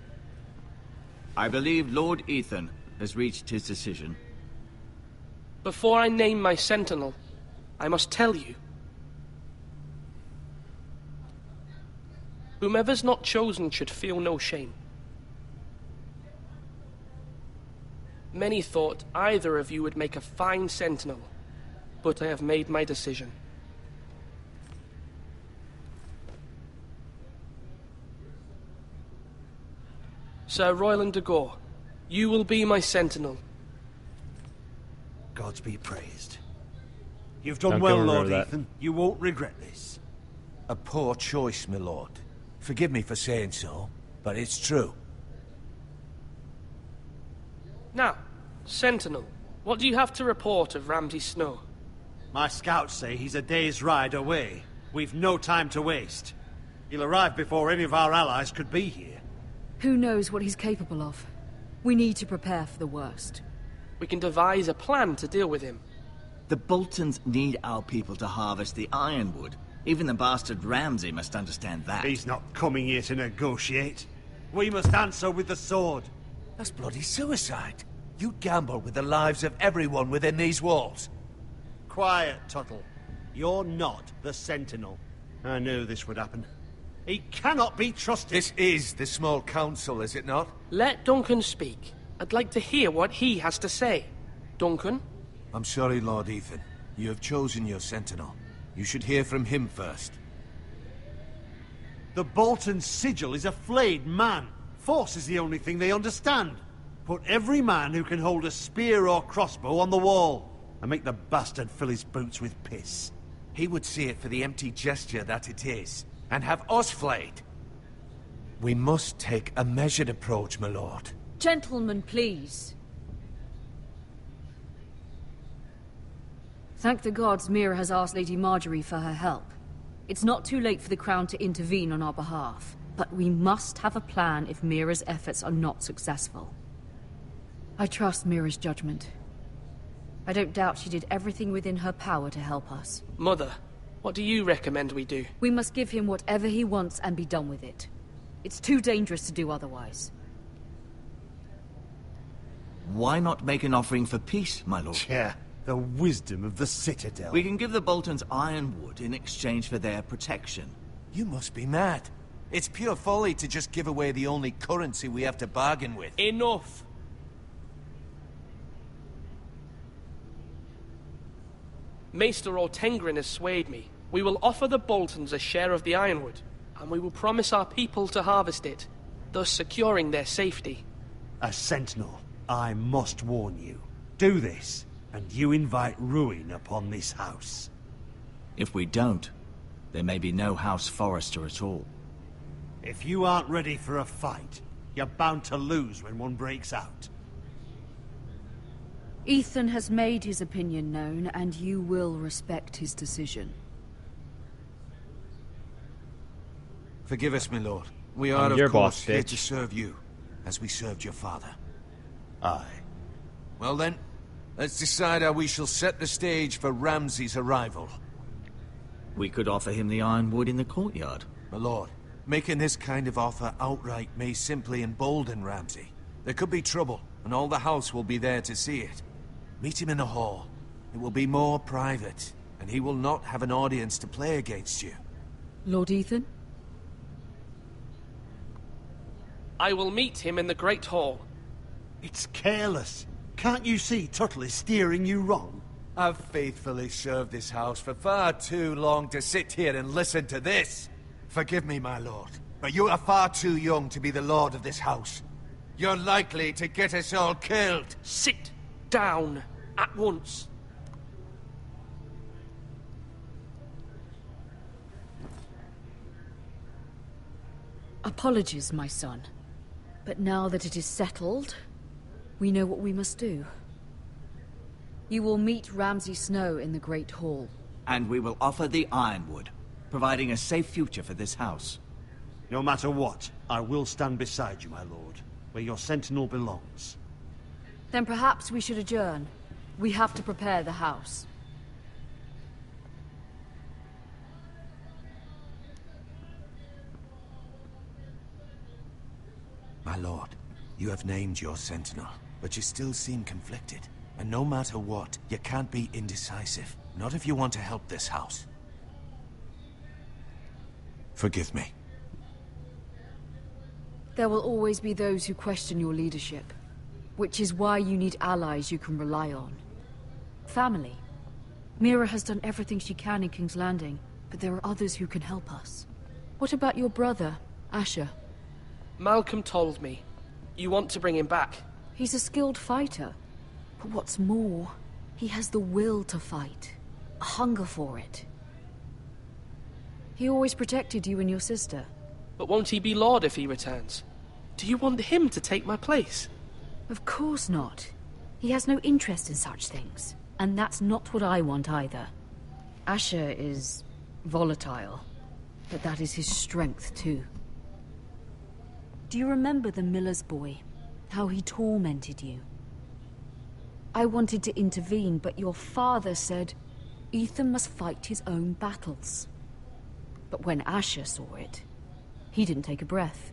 [SPEAKER 8] I believe Lord Ethan has reached his decision.
[SPEAKER 12] Before I name my sentinel, I must tell you. Whomever's not chosen should feel no shame. Many thought either of you would make a fine sentinel, but I have made my decision. Sir Royland de Gore, you will be my sentinel.
[SPEAKER 2] Gods be praised. You've done
[SPEAKER 1] I'm
[SPEAKER 2] well,
[SPEAKER 1] gonna
[SPEAKER 2] Lord
[SPEAKER 1] remember that.
[SPEAKER 2] Ethan. You won't regret this.
[SPEAKER 6] A poor choice, my lord. Forgive me for saying so, but it's true.
[SPEAKER 12] Now, Sentinel, what do you have to report of Ramsay Snow?
[SPEAKER 2] My scouts say he's a day's ride away. We've no time to waste. He'll arrive before any of our allies could be here.
[SPEAKER 9] Who knows what he's capable of? We need to prepare for the worst.
[SPEAKER 12] We can devise a plan to deal with him.
[SPEAKER 8] The Boltons need our people to harvest the ironwood. Even the bastard Ramsay must understand that.
[SPEAKER 2] He's not coming here to negotiate. We must answer with the sword.
[SPEAKER 6] That's bloody suicide. You gamble with the lives of everyone within these walls.
[SPEAKER 2] Quiet, Tuttle. You're not the Sentinel. I knew this would happen. He cannot be trusted.
[SPEAKER 6] This is the small council, is it not?
[SPEAKER 12] Let Duncan speak. I'd like to hear what he has to say. Duncan?
[SPEAKER 6] I'm sorry, Lord Ethan. You have chosen your sentinel. You should hear from him first.
[SPEAKER 2] The Bolton sigil is a flayed man. Force is the only thing they understand. Put every man who can hold a spear or crossbow on the wall, and make the bastard fill his boots with piss.
[SPEAKER 6] He would see it for the empty gesture that it is, and have us flayed. We must take a measured approach, my lord.
[SPEAKER 9] Gentlemen, please. Thank the gods Mira has asked Lady Marjorie for her help. It's not too late for the Crown to intervene on our behalf, but we must have a plan if Mira's efforts are not successful. I trust Mira's judgment. I don't doubt she did everything within her power to help us.
[SPEAKER 12] Mother, what do you recommend we do?
[SPEAKER 9] We must give him whatever he wants and be done with it. It's too dangerous to do otherwise.
[SPEAKER 8] Why not make an offering for peace, my lord?
[SPEAKER 2] Yeah, the wisdom of the Citadel.
[SPEAKER 8] We can give the Boltons ironwood in exchange for their protection.
[SPEAKER 6] You must be mad. It's pure folly to just give away the only currency we have to bargain with.
[SPEAKER 12] Enough! Maester Ortengrin has swayed me. We will offer the Boltons a share of the ironwood, and we will promise our people to harvest it, thus securing their safety.
[SPEAKER 2] A sentinel, I must warn you. Do this, and you invite ruin upon this house.
[SPEAKER 8] If we don't, there may be no House Forrester at all.
[SPEAKER 2] If you aren't ready for a fight, you're bound to lose when one breaks out.
[SPEAKER 9] Ethan has made his opinion known, and you will respect his decision.
[SPEAKER 6] Forgive us, my lord. We are,
[SPEAKER 1] I'm
[SPEAKER 6] of
[SPEAKER 1] your
[SPEAKER 6] course,
[SPEAKER 1] boss,
[SPEAKER 6] here
[SPEAKER 1] bitch.
[SPEAKER 6] to serve you, as we served your father.
[SPEAKER 2] Aye.
[SPEAKER 6] Well then, let's decide how we shall set the stage for Ramsay's arrival.
[SPEAKER 8] We could offer him the ironwood in the courtyard.
[SPEAKER 6] My lord, making this kind of offer outright may simply embolden Ramsay. There could be trouble, and all the house will be there to see it. Meet him in the hall. It will be more private, and he will not have an audience to play against you.
[SPEAKER 9] Lord Ethan?
[SPEAKER 12] I will meet him in the Great Hall.
[SPEAKER 2] It's careless. Can't you see Tuttle is steering you wrong?
[SPEAKER 6] I've faithfully served this house for far too long to sit here and listen to this. Forgive me, my lord, but you are far too young to be the lord of this house. You're likely to get us all killed.
[SPEAKER 12] Sit down at once.
[SPEAKER 9] Apologies, my son. But now that it is settled, we know what we must do. You will meet Ramsay Snow in the Great Hall.
[SPEAKER 8] And we will offer the ironwood, providing a safe future for this house.
[SPEAKER 2] No matter what, I will stand beside you, my lord, where your sentinel belongs.
[SPEAKER 9] Then perhaps we should adjourn. We have to prepare the house.
[SPEAKER 2] My lord, you have named your sentinel, but you still seem conflicted. And no matter what, you can't be indecisive. Not if you want to help this house. Forgive me.
[SPEAKER 9] There will always be those who question your leadership, which is why you need allies you can rely on. Family. Mira has done everything she can in King's Landing, but there are others who can help us. What about your brother, Asher?
[SPEAKER 12] Malcolm told me. You want to bring him back?
[SPEAKER 9] He's a skilled fighter. But what's more, he has the will to fight. A hunger for it. He always protected you and your sister.
[SPEAKER 12] But won't he be Lord if he returns? Do you want him to take my place?
[SPEAKER 9] Of course not. He has no interest in such things. And that's not what I want either. Asher is volatile, but that is his strength too. Do you remember the miller's boy? How he tormented you? I wanted to intervene, but your father said Ethan must fight his own battles. But when Asher saw it, he didn't take a breath.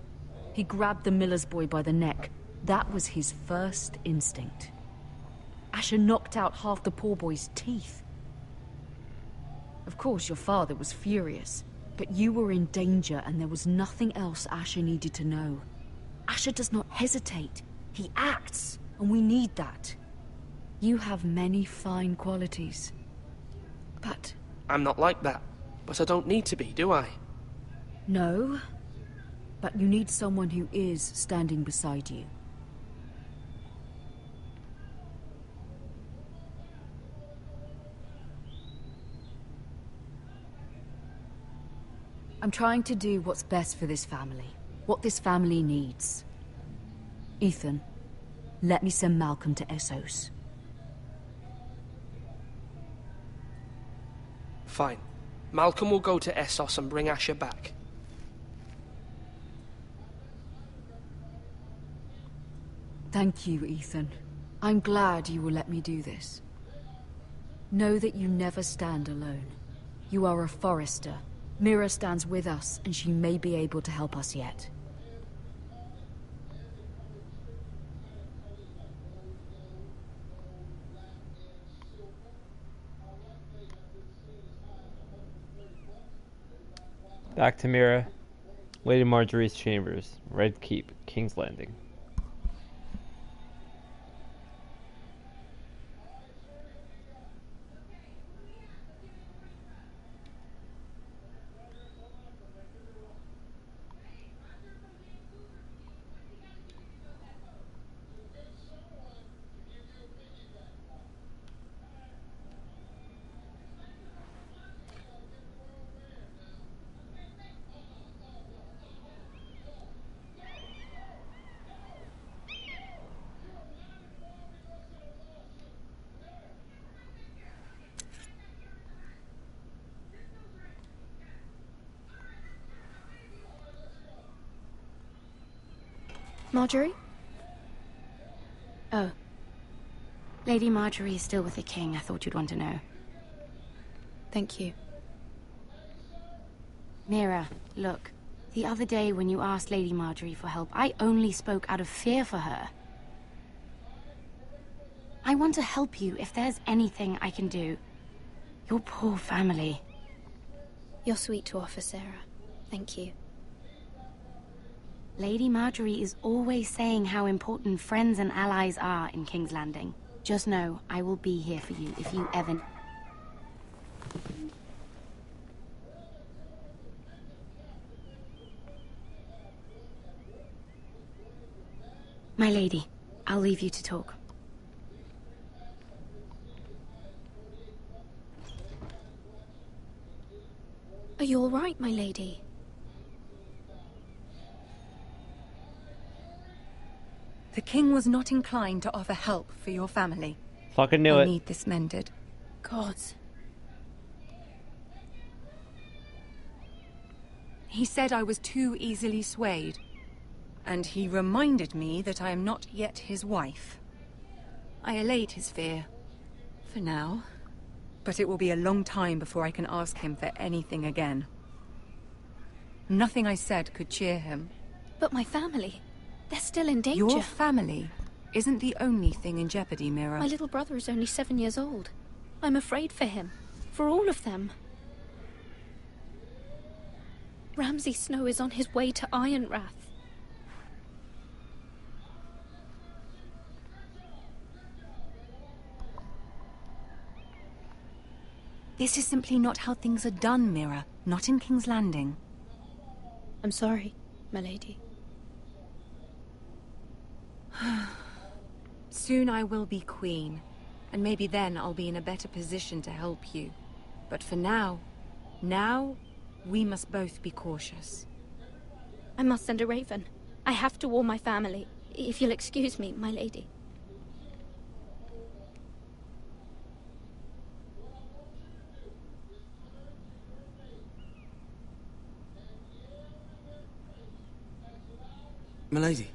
[SPEAKER 9] He grabbed the miller's boy by the neck. That was his first instinct. Asher knocked out half the poor boy's teeth. Of course, your father was furious, but you were in danger and there was nothing else Asher needed to know. Asher does not hesitate. He acts, and we need that. You have many fine qualities, but...
[SPEAKER 12] I'm not like that, but I don't need to be, do I?
[SPEAKER 9] No, but you need someone who is standing beside you. I'm trying to do what's best for this family. What this family needs. Ethan, let me send Malcolm to Essos.
[SPEAKER 12] Fine. Malcolm will go to Essos and bring Asher back.
[SPEAKER 9] Thank you, Ethan. I'm glad you will let me do this. Know that you never stand alone. You are a Forrester. Mira stands with us, and she may be able to help us yet.
[SPEAKER 1] Back to Mira. Lady Marjorie's chambers. Red Keep, King's Landing.
[SPEAKER 14] Marjorie? Oh. Lady Marjorie is still with the king. I thought you'd want to know.
[SPEAKER 17] Thank you.
[SPEAKER 14] Mira, look. The other day when you asked Lady Marjorie for help, I only spoke out of fear for her. I want to help you if there's anything I can do. Your poor family.
[SPEAKER 10] You're sweet to offer, Sarah. Thank you.
[SPEAKER 14] Lady Marjorie is always saying how important friends and allies are in King's Landing. Just know, I will be here for you if you ever... My lady, I'll leave you to talk.
[SPEAKER 10] Are you all right, my lady?
[SPEAKER 15] The king was not inclined to offer help for your family.
[SPEAKER 1] Fucking knew
[SPEAKER 15] I
[SPEAKER 1] it.
[SPEAKER 15] need this mended.
[SPEAKER 10] Gods.
[SPEAKER 15] He said I was too easily swayed. And he reminded me that I am not yet his wife. I allayed his fear. For now. But it will be a long time before I can ask him for anything again. Nothing I said could cheer him.
[SPEAKER 10] But my family,
[SPEAKER 11] They're still in danger.
[SPEAKER 15] Your family isn't the only thing in jeopardy, Mira.
[SPEAKER 11] My little brother is only 7 years old. I'm afraid for him. For all of them. Ramsay Snow is on his way to Ironrath.
[SPEAKER 15] This is simply not how things are done, Mira. Not in King's Landing.
[SPEAKER 11] I'm sorry, my lady.
[SPEAKER 15] Soon I will be queen, and maybe then I'll be in a better position to help you. But for now, we must both be cautious.
[SPEAKER 11] I must send a raven. I have to warn my family. If you'll excuse me, my lady.
[SPEAKER 7] Milady.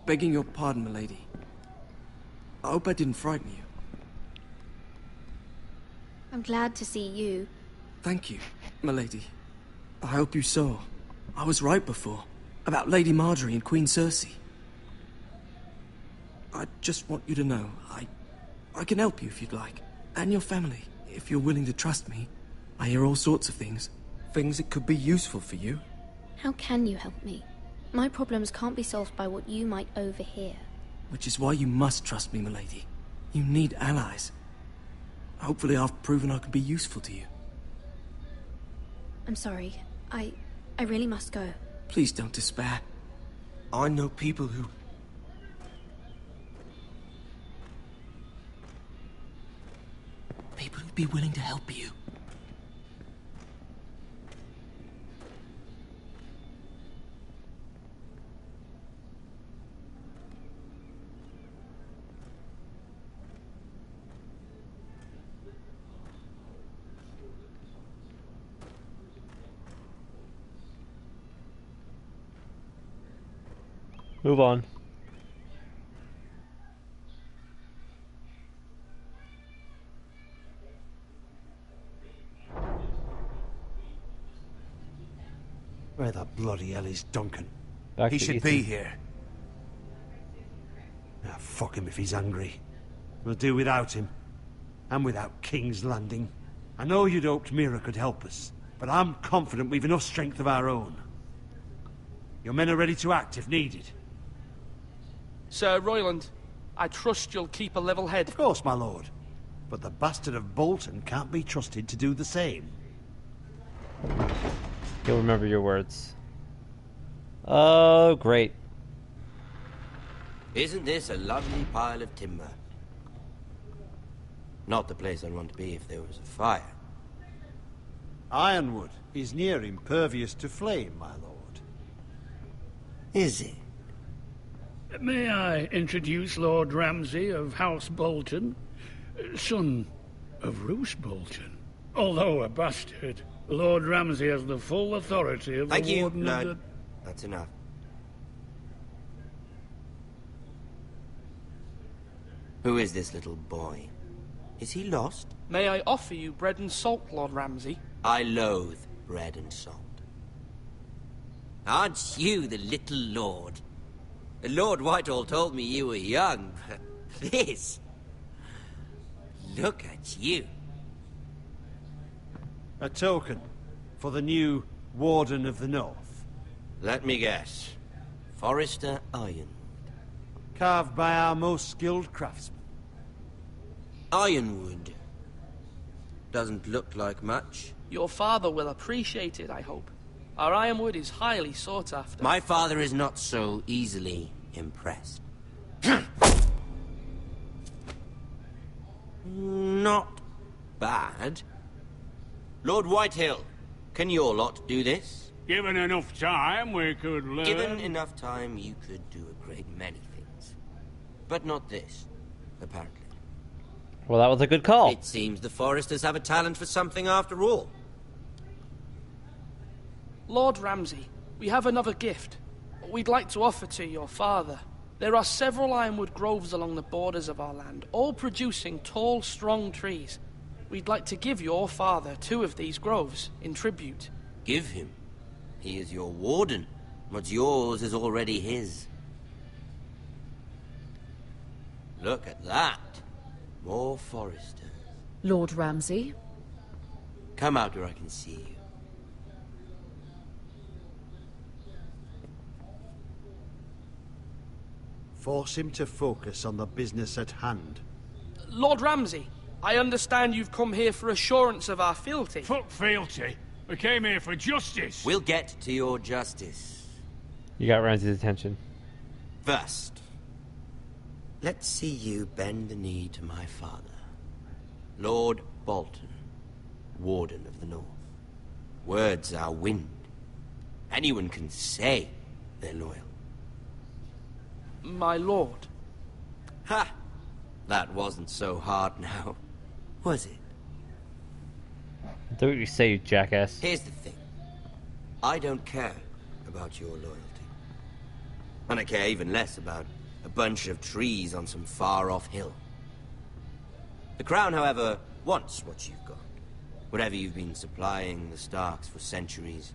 [SPEAKER 7] Begging your pardon, milady. I hope I didn't frighten you.
[SPEAKER 11] I'm glad to see you.
[SPEAKER 7] Thank you, milady. I hope you saw. I was right before. About Lady Marjorie and Queen Cersei. I just want you to know, I can help you if you'd like. And your family, if you're willing to trust me. I hear all sorts of things. Things that could be useful for you.
[SPEAKER 11] How can you help me? My problems can't be solved by what you might overhear.
[SPEAKER 7] Which is why you must trust me, milady. You need allies. Hopefully I've proven I can be useful to you.
[SPEAKER 11] I'm sorry. I really must go.
[SPEAKER 7] Please don't despair. I know people who'd be willing to help you.
[SPEAKER 1] Move on.
[SPEAKER 2] Where the bloody hell is Duncan?
[SPEAKER 8] He should be here.
[SPEAKER 2] Ah, fuck him if he's hungry. We'll do without him. And without King's Landing. I know you'd hoped Mira could help us, but I'm confident we've enough strength of our own. Your men are ready to act if needed.
[SPEAKER 12] Sir Royland, I trust you'll keep a level head.
[SPEAKER 2] Of course, my lord. But the bastard of Bolton can't be trusted to do the same.
[SPEAKER 1] You'll remember your words. Oh, great.
[SPEAKER 18] Isn't this a lovely pile of timber? Not the place I'd want to be if there was a fire.
[SPEAKER 2] Ironwood is near impervious to flame, my lord.
[SPEAKER 18] Is it?
[SPEAKER 13] May I introduce Lord Ramsay of House Bolton, son of Roose Bolton. Although a bastard, Lord Ramsay has the full authority of
[SPEAKER 18] Thank
[SPEAKER 13] the
[SPEAKER 18] you,
[SPEAKER 13] Warden of
[SPEAKER 18] Lord.
[SPEAKER 13] the...
[SPEAKER 18] That's enough. Who is this little boy? Is he lost?
[SPEAKER 12] May I offer you bread and salt, Lord Ramsay?
[SPEAKER 18] I loathe bread and salt. Aren't you the little lord? Lord Whitehall told me you were young, but this... Look at you.
[SPEAKER 2] A token for the new Warden of the North.
[SPEAKER 18] Let me guess. Forrester Ironwood.
[SPEAKER 2] Carved by our most skilled craftsmen.
[SPEAKER 18] Ironwood. Doesn't look like much.
[SPEAKER 12] Your father will appreciate it, I hope. Our ironwood is highly sought after.
[SPEAKER 18] My father is not so easily impressed. Not bad. Lord Whitehill, can your lot do this?
[SPEAKER 13] Given enough time, we could learn...
[SPEAKER 18] Given enough time, you could do a great many things. But not this, apparently.
[SPEAKER 1] Well, that was a good call.
[SPEAKER 18] It seems the Forresters have a talent for something after all.
[SPEAKER 12] Lord Ramsay, we have another gift. We'd like to offer to your father. There are several ironwood groves along the borders of our land, all producing tall, strong trees. We'd like to give your father 2 of these groves in tribute.
[SPEAKER 18] Give him? He is your warden, What's yours is already his. Look at that. More Forrester.
[SPEAKER 9] Lord Ramsay?
[SPEAKER 18] Come out where I can see you.
[SPEAKER 2] Force him to focus on the business at hand.
[SPEAKER 12] Lord Ramsay, I understand you've come here for assurance of our fealty.
[SPEAKER 13] Fuck fealty. We came here for justice.
[SPEAKER 18] We'll get to your justice.
[SPEAKER 1] You got Ramsay's attention.
[SPEAKER 18] First, let's see you bend the knee to my father, Lord Bolton, Warden of the North. Words are wind. Anyone can say they're loyal.
[SPEAKER 12] My lord.
[SPEAKER 18] Ha! That wasn't so hard now, was it?
[SPEAKER 1] Do what you say, you jackass.
[SPEAKER 18] Here's the thing. I don't care about your loyalty. And I care even less about a bunch of trees on some far-off hill. The Crown, however, wants what you've got. Whatever you've been supplying the Starks for centuries.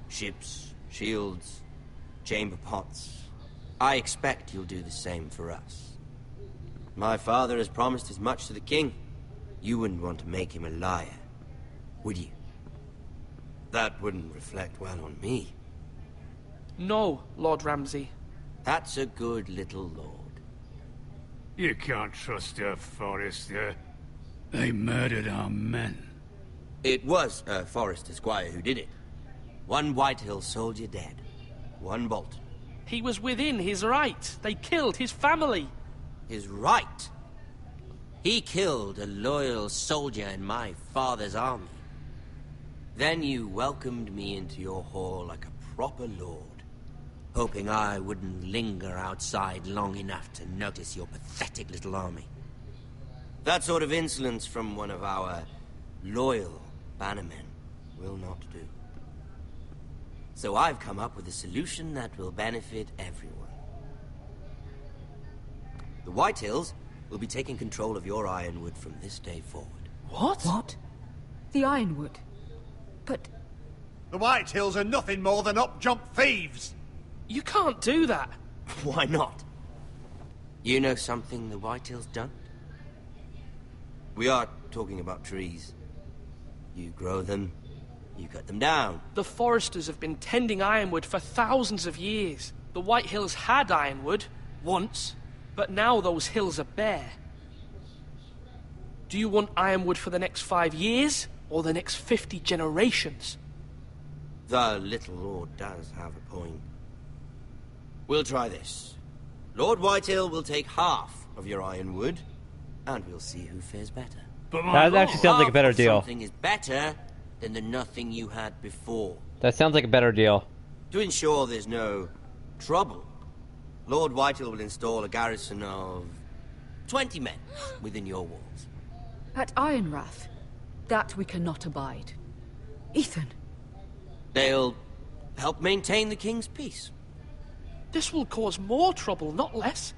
[SPEAKER 18] Ships, shields, chamber pots. I expect you'll do the same for us. My father has promised as much to the king. You wouldn't want to make him a liar, would you? That wouldn't reflect well on me.
[SPEAKER 12] No, Lord Ramsay.
[SPEAKER 18] That's a good little lord.
[SPEAKER 13] You can't trust her, Forrester. They murdered our men.
[SPEAKER 18] It was a Forrester squire who did it. One Whitehills soldier dead. One Bolton.
[SPEAKER 12] He was within his right. They killed his family.
[SPEAKER 18] His right? He killed a loyal soldier in my father's army. Then you welcomed me into your hall like a proper lord, hoping I wouldn't linger outside long enough to notice your pathetic little army. That sort of insolence from one of our loyal bannermen will not do. So I've come up with a solution that will benefit everyone. The Whitehills will be taking control of your ironwood from this day forward.
[SPEAKER 9] What? What? The Ironwood? But...
[SPEAKER 2] The Whitehills are nothing more than up-jump thieves!
[SPEAKER 12] You can't do that.
[SPEAKER 18] Why not? You know something the Whitehills don't? We are talking about trees. You grow them, you cut them down.
[SPEAKER 12] The Forresters have been tending ironwood for thousands of years. The Whitehills had ironwood, once, but now those hills are bare. Do you want ironwood for the next 5 years, or the next 50 generations?
[SPEAKER 18] The little lord does have a point. We'll try this. Lord Whitehill will take half of your ironwood, and we'll see who fares better.
[SPEAKER 13] But
[SPEAKER 1] that actually sounds like a better deal.
[SPEAKER 18] Something is better than the nothing you had before.
[SPEAKER 1] That sounds like a better deal.
[SPEAKER 18] To ensure there's no trouble, Lord Whitehill will install a garrison of 20 men within your walls.
[SPEAKER 9] At Ironrath? That we cannot abide. Ethan.
[SPEAKER 18] They'll help maintain the king's peace.
[SPEAKER 12] This will cause more trouble, not less.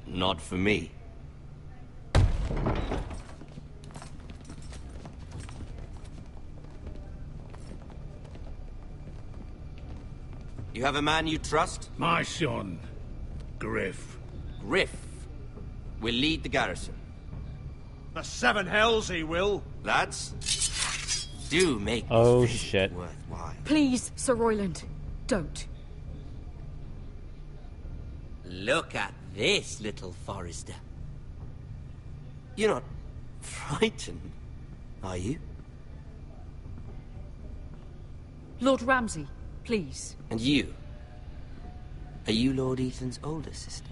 [SPEAKER 18] Not for me. You have a man you trust?
[SPEAKER 13] My son, Griff.
[SPEAKER 18] Griff will lead the garrison.
[SPEAKER 2] The seven hells he will.
[SPEAKER 18] Lads, do make
[SPEAKER 1] Oh
[SPEAKER 18] this
[SPEAKER 1] shit.
[SPEAKER 18] worthwhile.
[SPEAKER 9] Please, Sir Royland, don't.
[SPEAKER 18] Look at this, little Forrester. You're not frightened, are you?
[SPEAKER 9] Lord Ramsay, please.
[SPEAKER 18] And you? Are you Lord Ethan's older sister?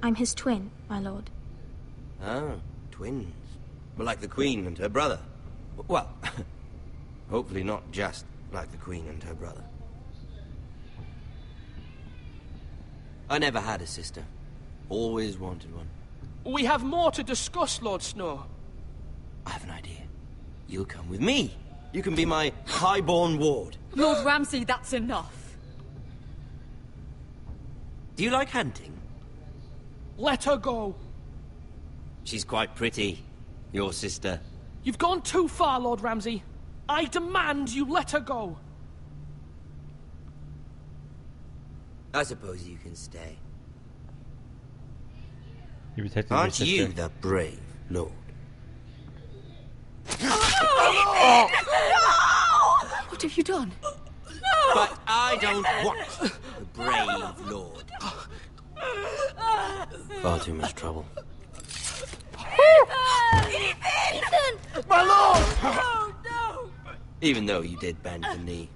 [SPEAKER 10] I'm his twin, my lord.
[SPEAKER 18] Oh, twins. Well, like the Queen and her brother. Well, hopefully not just like the Queen and her brother. I never had a sister. Always wanted one.
[SPEAKER 12] We have more to discuss, Lord Snow.
[SPEAKER 18] I have an idea. You'll come with me. You can be my highborn ward.
[SPEAKER 9] Lord Ramsay, that's enough.
[SPEAKER 18] Do you like hunting?
[SPEAKER 12] Let her go.
[SPEAKER 18] She's quite pretty, your sister.
[SPEAKER 12] You've gone too far, Lord Ramsay. I demand you let her go.
[SPEAKER 18] I suppose you can stay.
[SPEAKER 1] You protected your
[SPEAKER 18] Aren't
[SPEAKER 1] sister.
[SPEAKER 18] you the brave lord?
[SPEAKER 9] What have you done?
[SPEAKER 18] But I don't want the brave lord. Far too much trouble.
[SPEAKER 11] Ethan!
[SPEAKER 18] My lord!
[SPEAKER 11] No, no!
[SPEAKER 18] Even though you did bend the knee.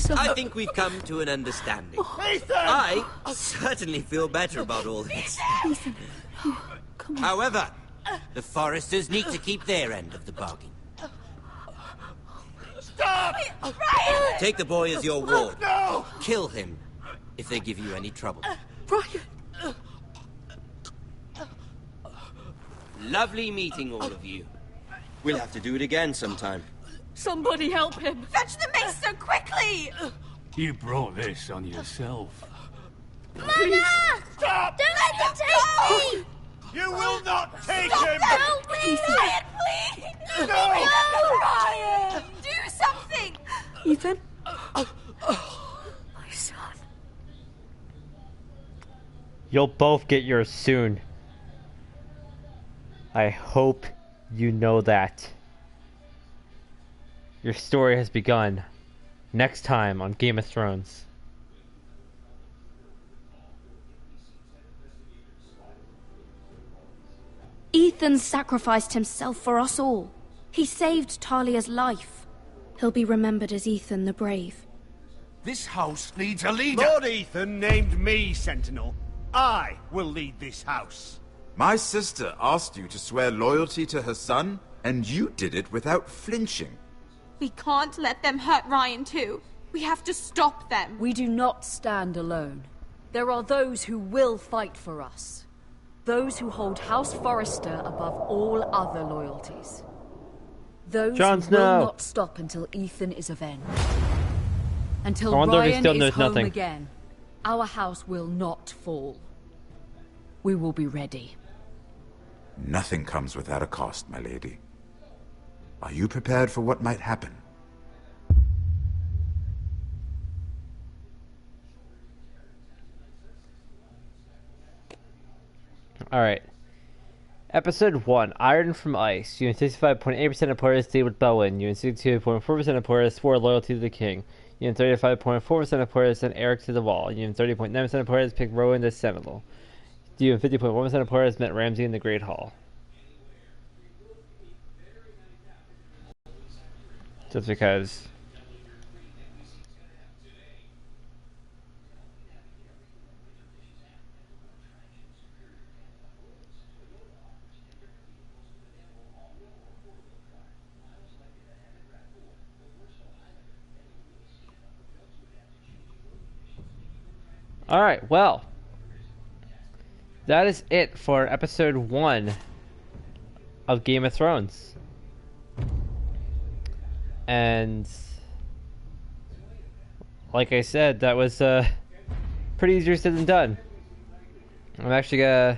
[SPEAKER 18] I think we've come to an understanding. I certainly feel better about all this.
[SPEAKER 9] Ethan. Oh, come on.
[SPEAKER 18] However, the Forresters need to keep their end of the bargain.
[SPEAKER 11] Stop! Ryan!
[SPEAKER 18] Take the boy as your ward.
[SPEAKER 11] No!
[SPEAKER 18] Kill him if they give you any trouble.
[SPEAKER 9] Ryan!
[SPEAKER 18] Lovely meeting all of you. We'll have to do it again sometime.
[SPEAKER 9] Somebody help him!
[SPEAKER 11] Fetch the mace so quickly!
[SPEAKER 13] You brought this on yourself.
[SPEAKER 11] Mama! Stop! Don't let them take me!
[SPEAKER 6] You will not take
[SPEAKER 11] Stop
[SPEAKER 6] him!
[SPEAKER 11] Help me! Ryan, please!
[SPEAKER 6] No!
[SPEAKER 11] Ryan! Do something!
[SPEAKER 9] Ethan? My son.
[SPEAKER 1] You'll both get yours soon. I hope you know that. Your story has begun. Next time on Game of Thrones.
[SPEAKER 14] Ethan sacrificed himself for us all. He saved Talia's life. He'll be remembered as Ethan the Brave.
[SPEAKER 6] This house needs a leader.
[SPEAKER 2] Lord Ethan named me Sentinel. I will lead this house.
[SPEAKER 16] My sister asked you to swear loyalty to her son, and you did it without flinching.
[SPEAKER 19] We can't let them hurt Ryan too. We have to stop them.
[SPEAKER 9] We do not stand alone. There are those who will fight for us. Those who hold House Forrester above all other loyalties. Those
[SPEAKER 1] Jon
[SPEAKER 9] who
[SPEAKER 1] Snow.
[SPEAKER 9] will not stop until Ethan is avenged. Until
[SPEAKER 1] I wonder if he
[SPEAKER 9] Ryan
[SPEAKER 1] still
[SPEAKER 9] is
[SPEAKER 1] knows
[SPEAKER 9] home
[SPEAKER 1] nothing.
[SPEAKER 9] again, our house will not fall. We will be ready.
[SPEAKER 16] Nothing comes without a cost, my lady. Are you prepared for what might happen?
[SPEAKER 1] Alright. Episode 1, Iron from Ice. Unit 65.8% of players stayed with Bowen. Unit 62.4% of players swore loyalty to the king. Unit 35.4% of players sent Eric to the wall. Unit 30.9% of players picked Rowan as Sentinel. Unit 50.1% of players met Ramsay in the Great Hall. Just because... Alright, well, that is it for episode 1 of Game of Thrones. And, like I said, that was pretty easier said than done. I'm actually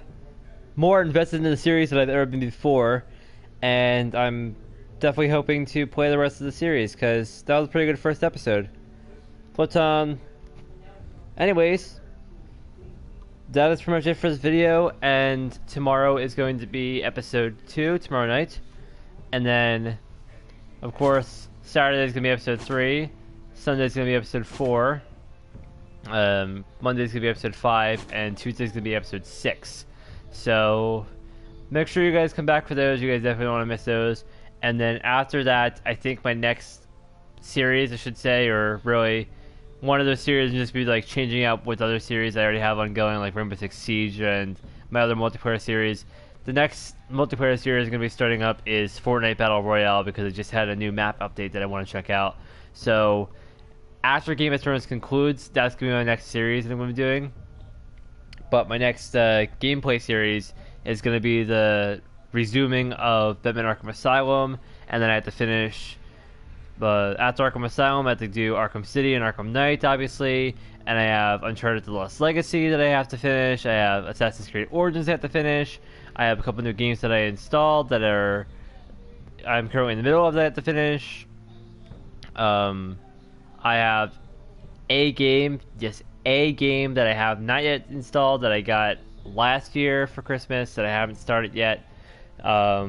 [SPEAKER 1] more invested in the series than I've ever been before, and I'm definitely hoping to play the rest of the series, because that was a pretty good first episode. But, anyways, that is pretty much it for this video, and tomorrow is going to be episode 2, tomorrow night. And then, of course, Saturday is going to be episode 3, Sunday is going to be episode 4, Monday is going to be episode 5, and Tuesday is going to be episode 6. So, make sure you guys come back for those, you guys definitely don't want to miss those. And then after that, I think my next series, I should say, or really... one of those series will just be like changing out with other series I already have ongoing, like Rainbow Six Siege and my other multiplayer series. The next multiplayer series going to be starting up is Fortnite Battle Royale, because it just had a new map update that I want to check out. So after Game of Thrones concludes, that's going to be my next series that I'm going to be doing. But my next gameplay series is going to be the resuming of Batman Arkham Asylum, and then I have to finish... But after Arkham Asylum, I have to do Arkham City and Arkham Knight, obviously. And I have Uncharted The Lost Legacy that I have to finish. I have Assassin's Creed Origins I have to finish. I have a couple new games that I installed that I'm currently in the middle of that I have to finish. I have a game, just a game that I have not yet installed that I got last year for Christmas that I haven't started yet. I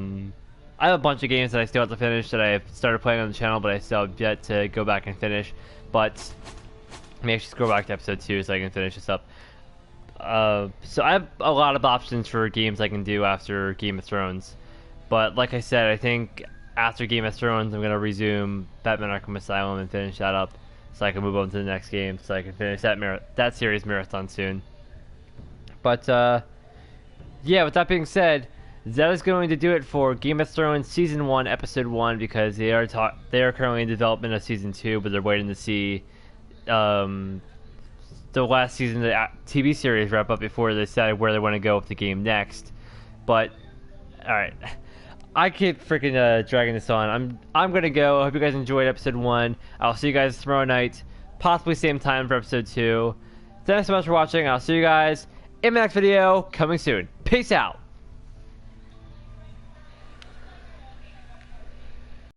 [SPEAKER 1] have a bunch of games that I still have to finish that I've started playing on the channel, but I still have yet to go back and finish. But let me actually scroll back to episode 2 so I can finish this up. So I have a lot of options for games I can do after Game of Thrones. But like I said, I think after Game of Thrones, I'm going to resume Batman Arkham Asylum and finish that up so I can move on to the next game so I can finish that series marathon soon. But, yeah, with that being said, that is going to do it for Game of Thrones Season 1, Episode 1, because they are currently in development of Season 2, but they're waiting to see the last season of the TV series wrap up before they decide where they want to go with the game next. But, alright. I keep freaking dragging this on. I'm gonna go. I hope you guys enjoyed Episode 1. I'll see you guys tomorrow night, possibly same time for Episode 2. Thanks so much for watching. I'll see you guys in my next video, coming soon. Peace out.